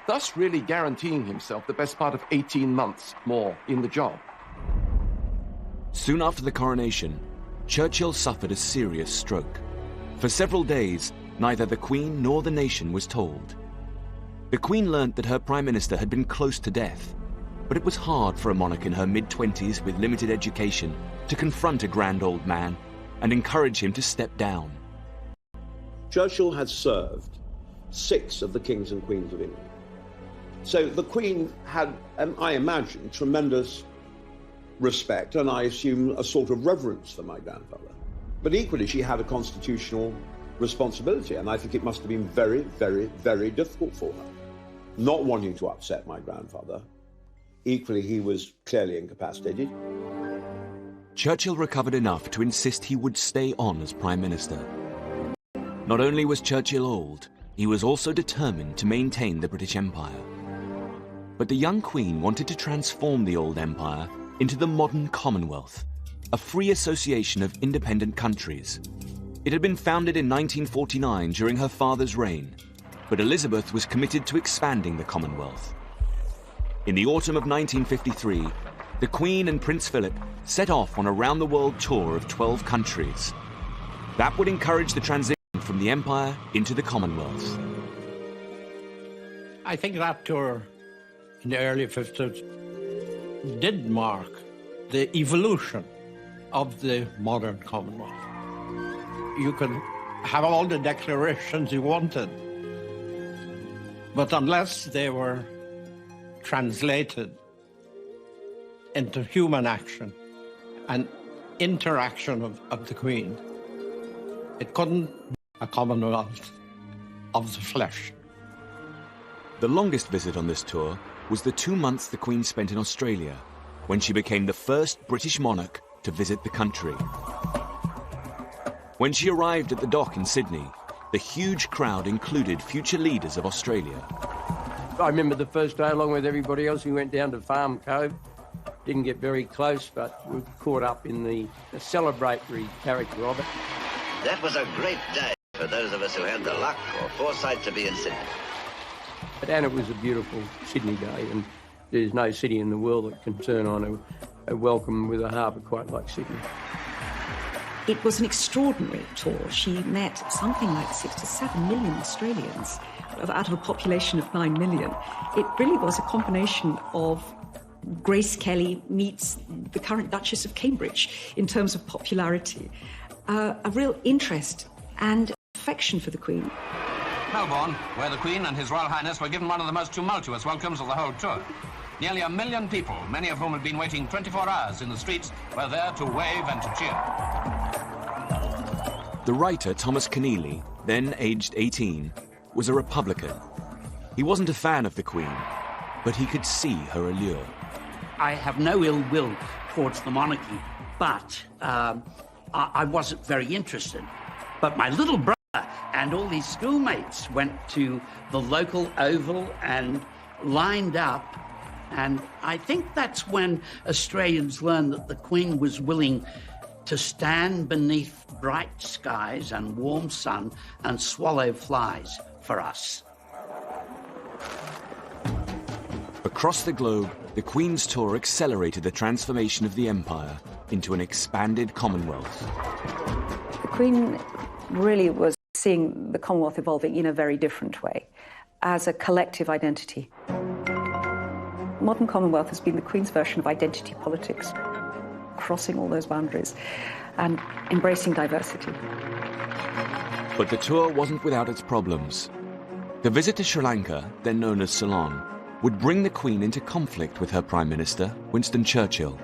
thus really guaranteeing himself the best part of 18 months more in the job. Soon after the coronation, Churchill suffered a serious stroke. For several days, neither the Queen nor the nation was told. The Queen learnt that her Prime Minister had been close to death, but it was hard for a monarch in her mid-20s with limited education to confront a grand old man and encourage him to step down. Churchill had served 6 of the kings and queens of England. So the Queen had, I imagine, tremendous respect and I assume a sort of reverence for my grandfather. But equally, she had a constitutional responsibility, and I think it must have been very, very, very difficult for her, not wanting to upset my grandfather. Equally, he was clearly incapacitated. Churchill recovered enough to insist he would stay on as Prime Minister. Not only was Churchill old, he was also determined to maintain the British Empire. But the young Queen wanted to transform the old empire into the modern Commonwealth, a free association of independent countries. It had been founded in 1949 during her father's reign, but Elizabeth was committed to expanding the Commonwealth. In the autumn of 1953, the Queen and Prince Philip set off on a round-the-world tour of 12 countries. That would encourage the transition from the Empire into the Commonwealth. I think that tour in the early 50s did mark the evolution of the modern Commonwealth. You could have all the declarations you wanted, but unless they were translated into human action and interaction of the Queen, it couldn't be a Commonwealth of the flesh. The longest visit on this tour was the 2 months the Queen spent in Australia, when she became the first British monarch to visit the country. When she arrived at the dock in Sydney, the huge crowd included future leaders of Australia. I remember the first day, along with everybody else, we went down to Farm Cove. Didn't get very close, but we were caught up in the celebratory character of it. That was a great day for those of us who had the luck or foresight to be in Sydney. And it was a beautiful Sydney day, and there's no city in the world that can turn on a welcome with a harbour quite like Sydney. It was an extraordinary tour. She met something like 6 to 7 million Australians out of a population of 9 million. It really was a combination of Grace Kelly meets the current Duchess of Cambridge in terms of popularity, a real interest and affection for the Queen. Melbourne, where the Queen and His Royal Highness were given one of the most tumultuous welcomes of the whole tour. Nearly 1 million people, many of whom had been waiting 24 hours in the streets, were there to wave and to cheer. The writer Thomas Keneally, then aged 18, was a Republican. He wasn't a fan of the Queen, but he could see her allure. I have no ill will towards the monarchy, but I wasn't very interested. But my little brother and all his schoolmates went to the local Oval and lined up, and I think that's when Australians learned that the Queen was willing to stand beneath bright skies and warm sun and swallow flies for us. Across the globe, the Queen's tour accelerated the transformation of the empire into an expanded Commonwealth. The Queen really was seeing the Commonwealth evolving in a very different way, as a collective identity. Modern Commonwealth has been the Queen's version of identity politics, crossing all those boundaries and embracing diversity. But the tour wasn't without its problems. The visit to Sri Lanka, then known as Ceylon, would bring the Queen into conflict with her Prime Minister, Winston Churchill.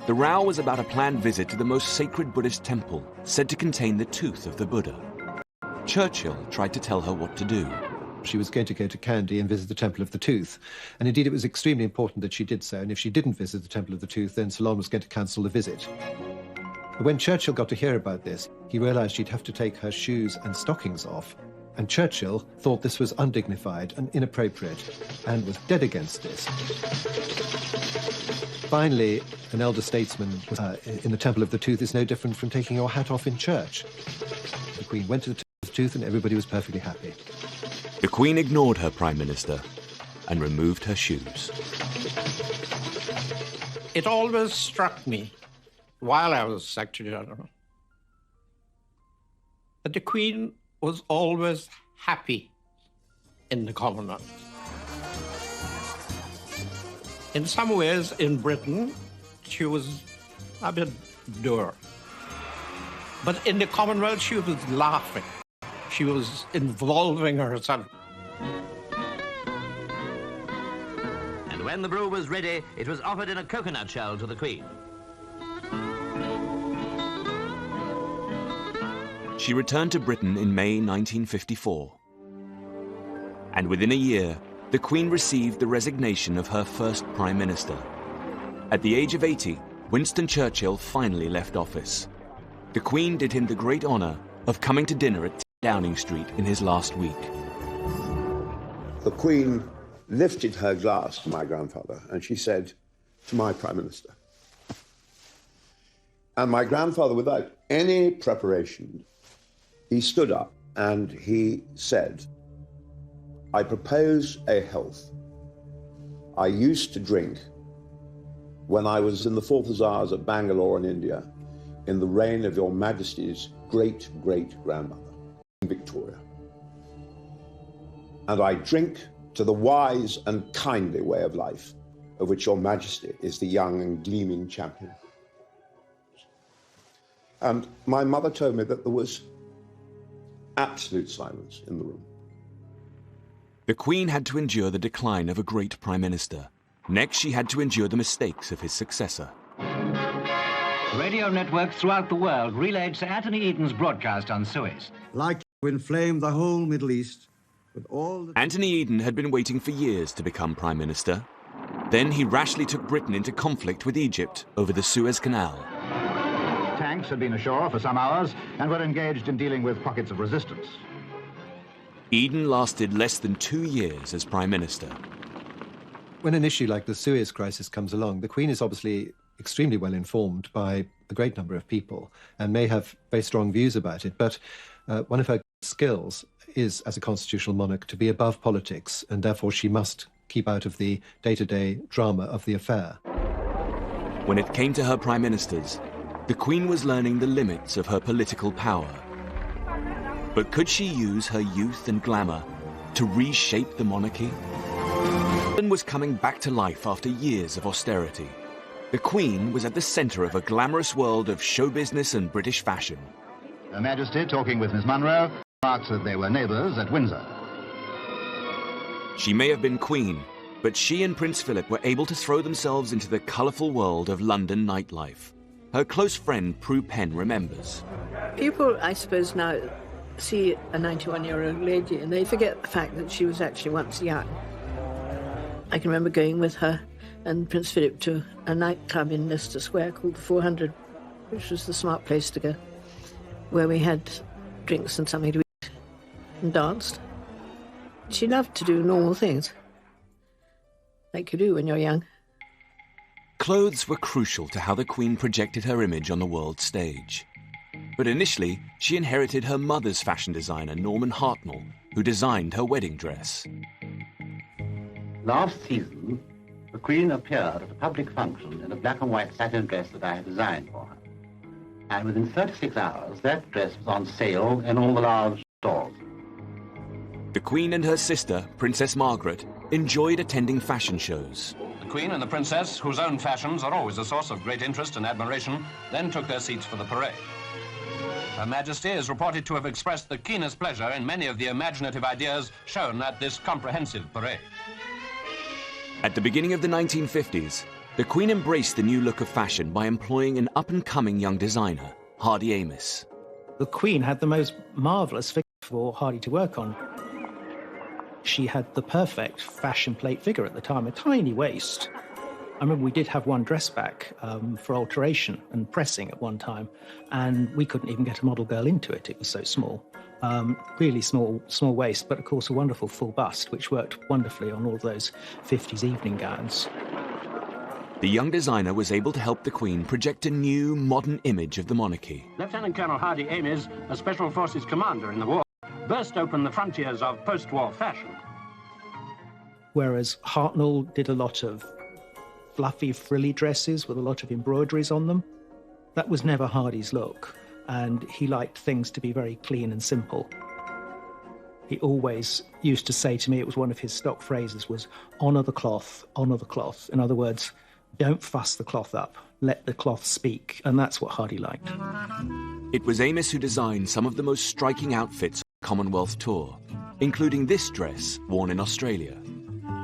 The row was about a planned visit to the most sacred Buddhist temple, said to contain the tooth of the Buddha. Churchill tried to tell her what to do. She was going to go to Kandy and visit the Temple of the Tooth. And indeed, it was extremely important that she did so. And if she didn't visit the Temple of the Tooth, then Ceylon was going to cancel the visit. When Churchill got to hear about this, he realised she'd have to take her shoes and stockings off. And Churchill thought this was undignified and inappropriate and was dead against this. Finally, an elder statesman in the Temple of the Tooth is no different from taking your hat off in church. The Queen went to the Temple of the Tooth and everybody was perfectly happy. The Queen ignored her Prime Minister and removed her shoes. It always struck me, while I was Secretary General, that the Queen was always happy in the Commonwealth. In some ways, in Britain, she was a bit dour. But in the Commonwealth, she was laughing. She was involving herself. And when the brew was ready, it was offered in a coconut shell to the Queen. She returned to Britain in May 1954. And within a year, the Queen received the resignation of her first Prime Minister. At the age of 80, Winston Churchill finally left office. The Queen did him the great honour of coming to dinner at Downing Street in his last week. The Queen lifted her glass to my grandfather and she said, "To my Prime Minister." And my grandfather, without any preparation, he stood up and he said, "I propose a health I used to drink when I was in the 4th Hussars at Bangalore in India in the reign of Your Majesty's great-great-grandmother, Victoria. And I drink to the wise and kindly way of life of which Your Majesty is the young and gleaming champion." And my mother told me that there was absolute silence in the room. The Queen had to endure the decline of a great Prime Minister. Next, she had to endure the mistakes of his successor. Radio networks throughout the world relayed Sir Anthony Eden's broadcast on Suez. Likely to inflame the whole Middle East with all the... Anthony Eden had been waiting for years to become Prime Minister. Then he rashly took Britain into conflict with Egypt over the Suez Canal. Tanks had been ashore for some hours and were engaged in dealing with pockets of resistance. Eden lasted less than 2 years as Prime Minister. When an issue like the Suez crisis comes along, the Queen is obviously extremely well informed by a great number of people and may have very strong views about it, but one of her skills is, as a constitutional monarch, to be above politics, and therefore she must keep out of the day-to-day drama of the affair. When it came to her prime ministers, the Queen was learning the limits of her political power. But could she use her youth and glamour to reshape the monarchy? London was coming back to life after years of austerity. The Queen was at the centre of a glamorous world of show business and British fashion. Her Majesty, talking with Miss Munro, remarks that they were neighbours at Windsor. She may have been Queen, but she and Prince Philip were able to throw themselves into the colourful world of London nightlife. Her close friend Prue Penn remembers. People, I suppose, now see a 91-year-old lady and they forget the fact that she was actually once young. I can remember going with her and Prince Philip to a nightclub in Leicester Square called the 400, which was the smart place to go, where we had drinks and something to eat and danced. She loved to do normal things, like you do when you're young. Clothes were crucial to how the Queen projected her image on the world stage. But initially, she inherited her mother's fashion designer, Norman Hartnell, who designed her wedding dress. Last season, the Queen appeared at a public function in a black and white satin dress that I had designed for her. And within 36 hours, that dress was on sale in all the large stores. The Queen and her sister, Princess Margaret, enjoyed attending fashion shows. The Queen and the Princess, whose own fashions are always a source of great interest and admiration, then took their seats for the parade. Her Majesty is reported to have expressed the keenest pleasure in many of the imaginative ideas shown at this comprehensive parade. At the beginning of the 1950s, the Queen embraced the new look of fashion by employing an up-and-coming young designer, Hardy Amis. The Queen had the most marvellous figure for for Hardy to work on. She had the perfect fashion plate figure at the time, a tiny waist. I remember we did have one dress back for alteration and pressing at one time, and we couldn't even get a model girl into it. It was so small. Really small waist, but of course a wonderful full bust, which worked wonderfully on all those 50s evening gowns. The young designer was able to help the Queen project a new, modern image of the monarchy. Lieutenant Colonel Hardy Ames, a Special Forces commander in the war, burst open the frontiers of post-war fashion. Whereas Hartnell did a lot of fluffy, frilly dresses with a lot of embroideries on them. That was never Hardy's look, and he liked things to be very clean and simple. He always used to say to me, it was one of his stock phrases, was honour the cloth, honour the cloth. In other words, don't fuss the cloth up, let the cloth speak, and that's what Hardy liked. It was Ames who designed some of the most striking outfits on the Commonwealth tour, including this dress worn in Australia.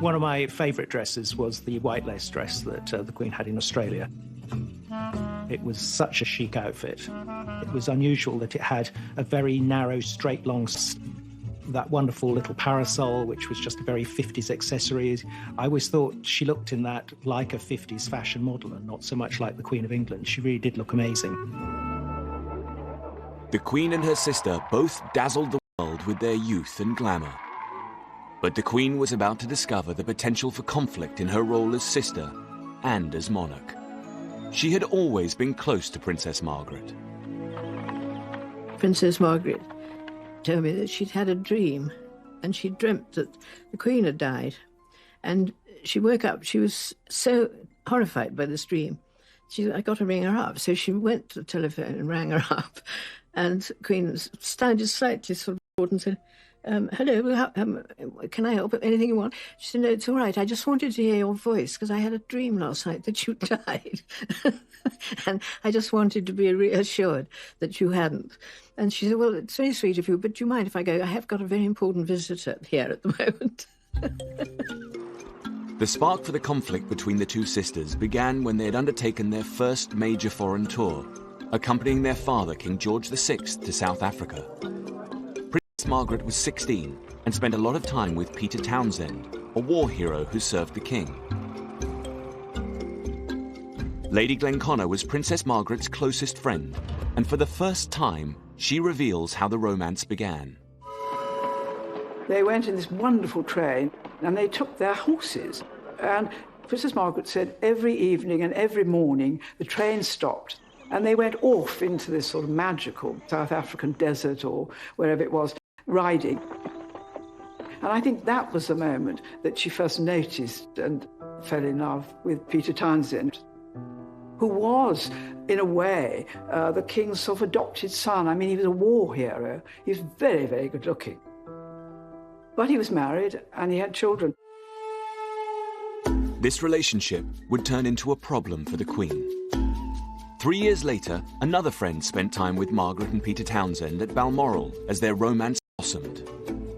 One of my favourite dresses was the white lace dress that the Queen had in Australia. It was such a chic outfit. It was unusual that it had a very narrow, straight, long, that wonderful little parasol, which was just a very 50s accessory. I always thought she looked in that like a 50s fashion model and not so much like the Queen of England. She really did look amazing. The Queen and her sister both dazzled the world with their youth and glamour. But the Queen was about to discover the potential for conflict in her role as sister and as monarch. She had always been close to Princess Margaret. Princess Margaret told me that she'd had a dream, and she dreamt that the Queen had died. And she woke up, she was so horrified by this dream. She said, I got to ring her up. So she went to the telephone and rang her up. And the Queen sounded slightly sort of bored and said, hello, can I help? Anything you want? She said, no, it's all right. I just wanted to hear your voice because I had a dream last night that you died. And I just wanted to be reassured that you hadn't. And she said, well, it's very sweet of you, but do you mind if I go? I have got a very important visitor here at the moment. The spark for the conflict between the two sisters began when they had undertaken their first major foreign tour, accompanying their father, King George VI, to South Africa. Margaret was 16 and spent a lot of time with Peter Townsend, a war hero who served the king. Lady Glenconnor was Princess Margaret's closest friend, and for the first time, she reveals how the romance began. They went in this wonderful train, and they took their horses. And Princess Margaret said every evening and every morning the train stopped, and they went off into this sort of magical South African desert or wherever it was, riding. And I think that was the moment that she first noticed and fell in love with Peter Townsend, who was, in a way, the king's sort of adopted son. I mean, he was a war hero. He was very, very good looking. But he was married and he had children. This relationship would turn into a problem for the Queen. 3 years later, another friend spent time with Margaret and Peter Townsend at Balmoral as their romance blossomed.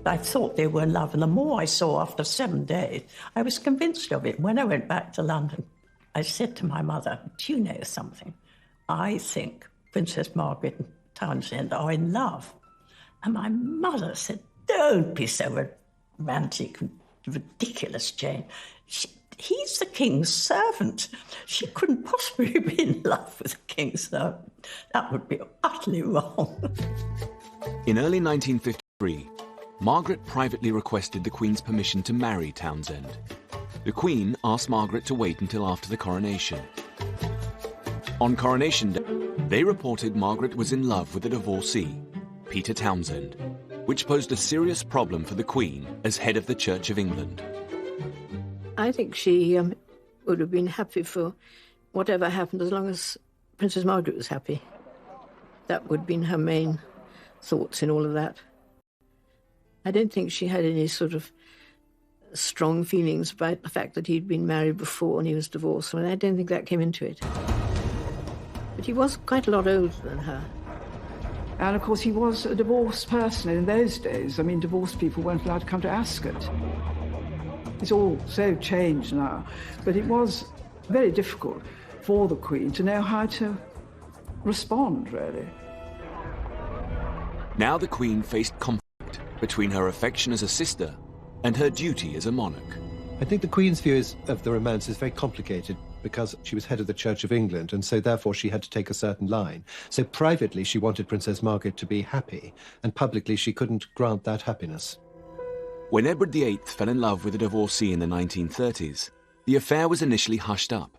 I thought they were in love, and the more I saw after 7 days, I was convinced of it. When I went back to London, I said to my mother, do you know something? I think Princess Margaret and Townsend are in love. And my mother said, don't be so romantic and ridiculous, Jane. He's the king's servant. She couldn't possibly be in love with the king's servant. That would be utterly wrong. In early 1953, Margaret privately requested the Queen's permission to marry Townsend. The Queen asked Margaret to wait until after the coronation. On Coronation Day, they reported Margaret was in love with a divorcee, Peter Townsend, which posed a serious problem for the Queen as head of the Church of England. I think she would have been happy for whatever happened as long as Princess Margaret was happy. That would have been her main thoughts in all of that. I don't think she had any sort of strong feelings about the fact that he'd been married before and he was divorced. I don't think that came into it. But he was quite a lot older than her. And, of course, he was a divorced person in those days. I mean, divorced people weren't allowed to come to Ascot. It's all so changed now. But it was very difficult for the Queen to know how to respond, really. Now the Queen faced conflict between her affection as a sister and her duty as a monarch. I think the Queen's view of the romance is very complicated because she was head of the Church of England, and so therefore she had to take a certain line. So privately she wanted Princess Margaret to be happy, and publicly she couldn't grant that happiness. When Edward VIII fell in love with a divorcee in the 1930s, the affair was initially hushed up.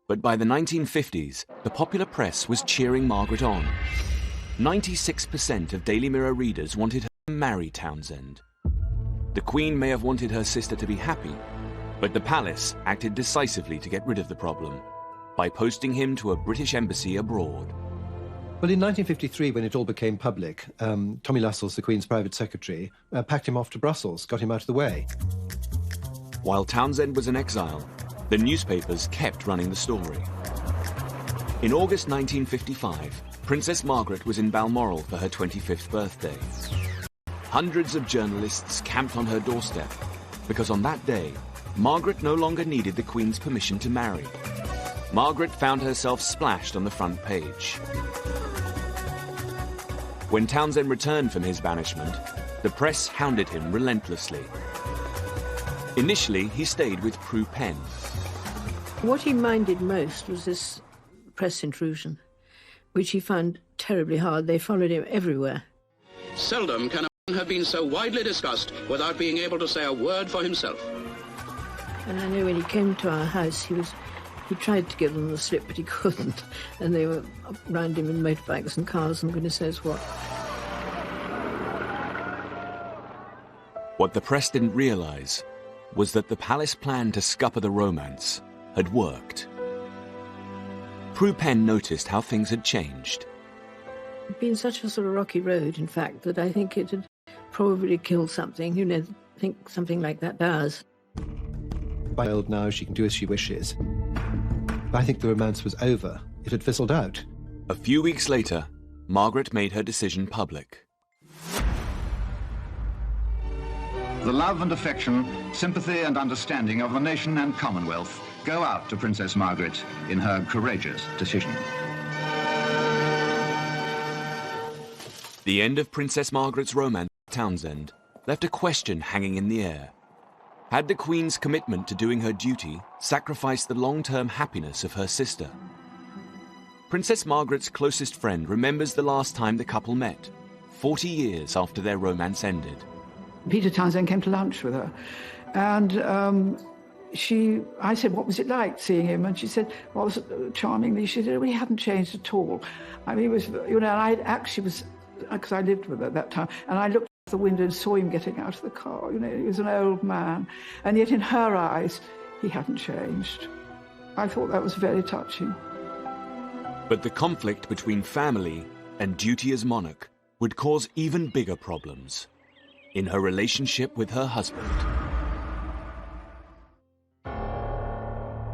But by the 1950s, the popular press was cheering Margaret on. 96% of Daily Mirror readers wanted her to marry Townsend. The Queen may have wanted her sister to be happy, but the palace acted decisively to get rid of the problem by posting him to a British embassy abroad. Well, in 1953, when it all became public, Tommy Lascelles, the Queen's private secretary, packed him off to Brussels, got him out of the way. While Townsend was in exile, the newspapers kept running the story. In August 1955, Princess Margaret was in Balmoral for her 25th birthday. Hundreds of journalists camped on her doorstep because on that day, Margaret no longer needed the Queen's permission to marry. Margaret found herself splashed on the front page. When Townsend returned from his banishment, the press hounded him relentlessly. Initially, he stayed with Prue Penn. What he minded most was this press intrusion, which he found terribly hard. They followed him everywhere. Seldom can a man have been so widely discussed without being able to say a word for himself. And I know when he came to our house, he tried to give them the slip, but he couldn't. And they were round him in motorbikes and cars and goodness knows what. What the press didn't realise was that the palace plan to scupper the romance had worked. Prue Penn noticed how things had changed. It had been such a sort of rocky road, in fact, that I think it had probably killed something. You know, I think something like that does. By old now, she can do as she wishes. I think the romance was over. It had fizzled out. A few weeks later, Margaret made her decision public. The love and affection, sympathy and understanding of the nation and Commonwealth go out to Princess Margaret in her courageous decision. The end of Princess Margaret's romance with Townsend left a question hanging in the air. Had the Queen's commitment to doing her duty sacrificed the long-term happiness of her sister? Princess Margaret's closest friend remembers the last time the couple met, 40 years after their romance ended. Peter Townsend came to lunch with her, and I said, what was it like seeing him? And she said, well, charmingly, she said, well, he hadn't changed at all. I mean, he was, you know, and I actually was, because I lived with her at that time, and I looked out the window and saw him getting out of the car. You know, he was an old man, and yet in her eyes, he hadn't changed. I thought that was very touching. But the conflict between family and duty as monarch would cause even bigger problems in her relationship with her husband.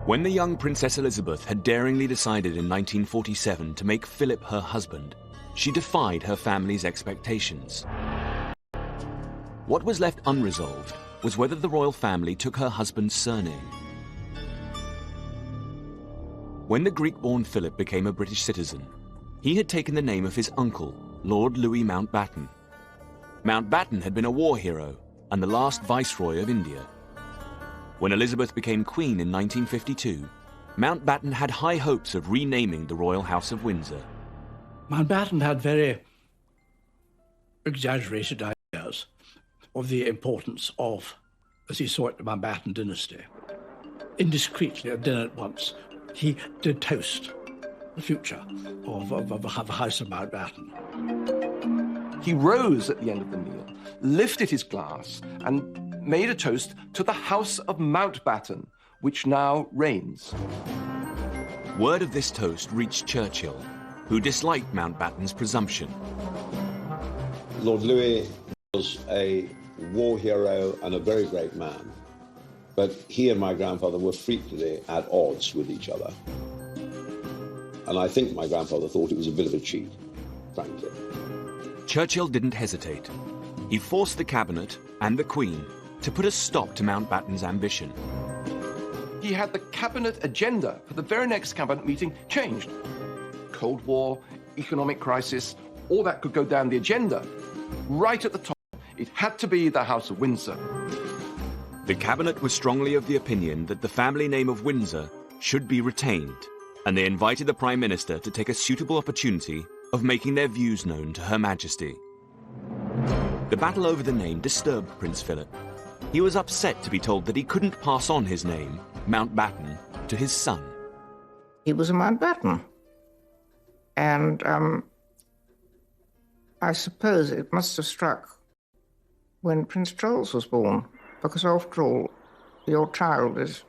When the young Princess Elizabeth had daringly decided in 1947 to make Philip her husband, she defied her family's expectations. What was left unresolved was whether the royal family took her husband's surname. When the Greek-born Philip became a British citizen, he had taken the name of his uncle, Lord Louis Mountbatten. Mountbatten had been a war hero and the last Viceroy of India. When Elizabeth became Queen in 1952, Mountbatten had high hopes of renaming the Royal House of Windsor. Mountbatten had very exaggerated ideas of the importance of, as he saw it, the Mountbatten dynasty. Indiscreetly, at dinner at once, he did toast the future of the House of Mountbatten. He rose at the end of the meal, lifted his glass, and made a toast to the House of Mountbatten, which now reigns. Word of this toast reached Churchill, who disliked Mountbatten's presumption. Lord Louis was a war hero and a very great man, but he and my grandfather were frequently at odds with each other. And I think my grandfather thought it was a bit of a cheat, frankly. Churchill didn't hesitate. He forced the cabinet and the Queen to put a stop to Mountbatten's ambition. He had the cabinet agenda for the very next cabinet meeting changed. Cold War, economic crisis, all that could go down the agenda. Right at the top, It had to be the House of Windsor. The cabinet was strongly of the opinion that the family name of Windsor should be retained, and they invited the Prime Minister to take a suitable opportunity of making their views known to Her Majesty. The battle over the name disturbed Prince Philip. He was upset to be told that he couldn't pass on his name, Mountbatten, to his son. He was a Mountbatten. And I suppose it must have struck when Prince Charles was born, because after all, your child is,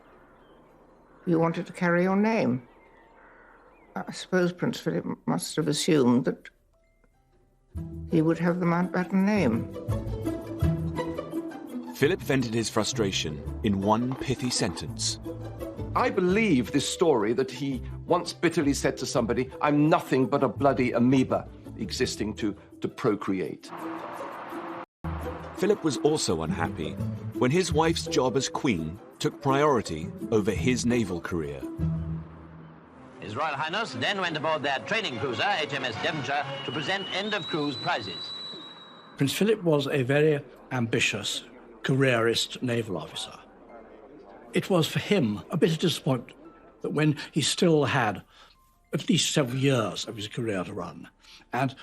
you wanted to carry your name. I suppose Prince Philip must have assumed that he would have the Mountbatten name. Philip vented his frustration in one pithy sentence. I believe this story that he once bitterly said to somebody, "I'm nothing but a bloody amoeba existing to procreate." Philip was also unhappy when his wife's job as Queen took priority over his naval career. His Royal Highness then went aboard their training cruiser, HMS Devonshire, to present end-of-cruise prizes. Prince Philip was a very ambitious, careerist naval officer. It was for him a bit of disappointment that when he still had at least several years of his career to run, and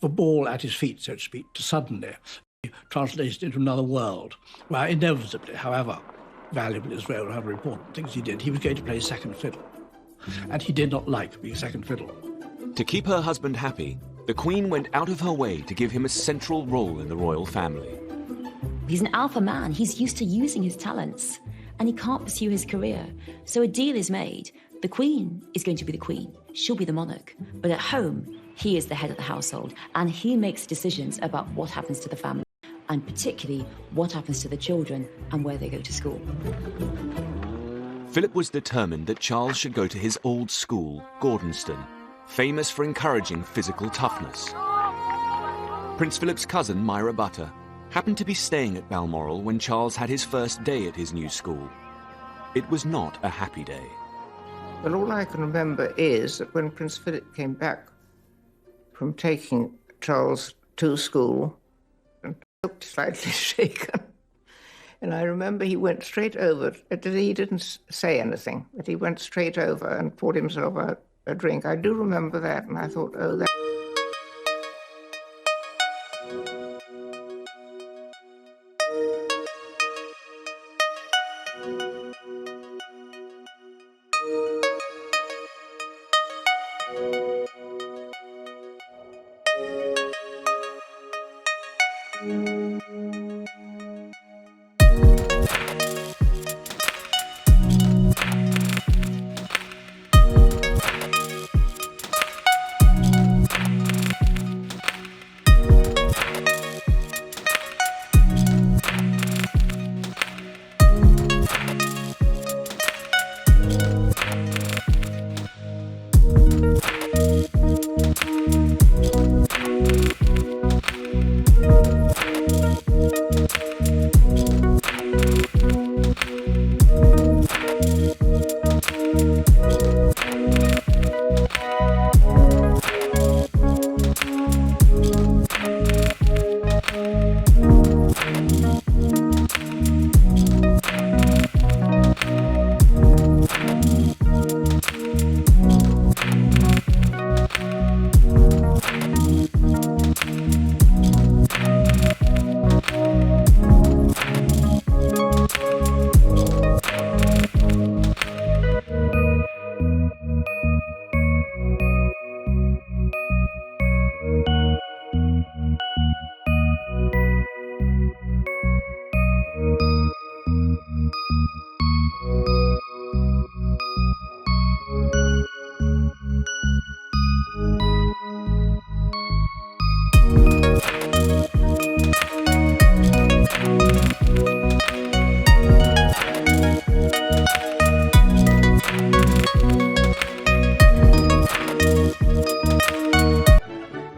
the ball at his feet, so to speak, to suddenly be translated into another world, where inevitably, however valuable his role, however important things he did, he was going to play second fiddle. And he did not like being second fiddle. To keep her husband happy, the Queen went out of her way to give him a central role in the royal family. He's an alpha man. He's used to using his talents, and he can't pursue his career. So a deal is made. The Queen is going to be the Queen. She'll be the monarch. But at home, he is the head of the household, and he makes decisions about what happens to the family, and particularly what happens to the children and where they go to school. Philip was determined that Charles should go to his old school, Gordonston, famous for encouraging physical toughness. Prince Philip's cousin, Myra Butter, happened to be staying at Balmoral when Charles had his first day at his new school. It was not a happy day. But all I can remember is that when Prince Philip came back from taking Charles to school, and looked slightly shaken. And I remember he went straight over. He didn't say anything, but he went straight over and poured himself out a drink. I do remember that, and I thought, oh, that...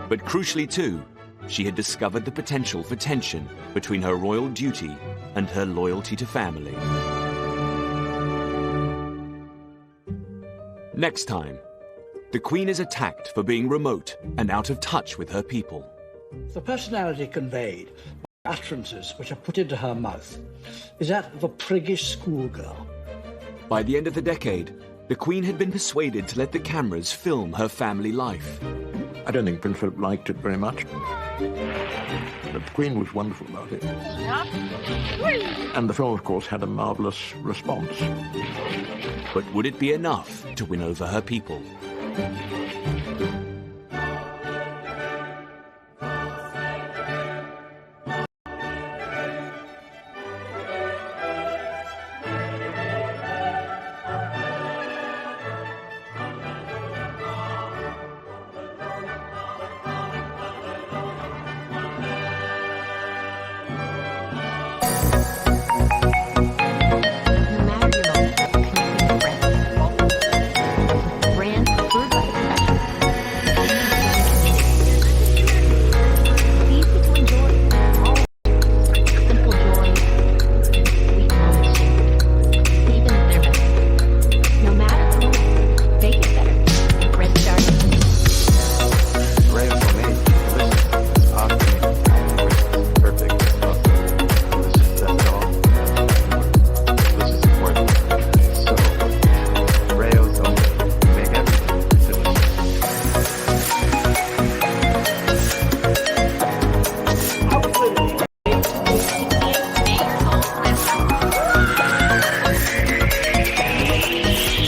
But crucially too, she had discovered the potential for tension between her royal duty and her loyalty to family. Next time, the Queen is attacked for being remote and out of touch with her people. The personality conveyed utterances which are put into her mouth is that of a priggish schoolgirl. By the end of the decade, the Queen had been persuaded to let the cameras film her family life. I don't think Prince Philip liked it very much. But the Queen was wonderful about it. And the film, of course, had a marvellous response. But would it be enough to win over her people?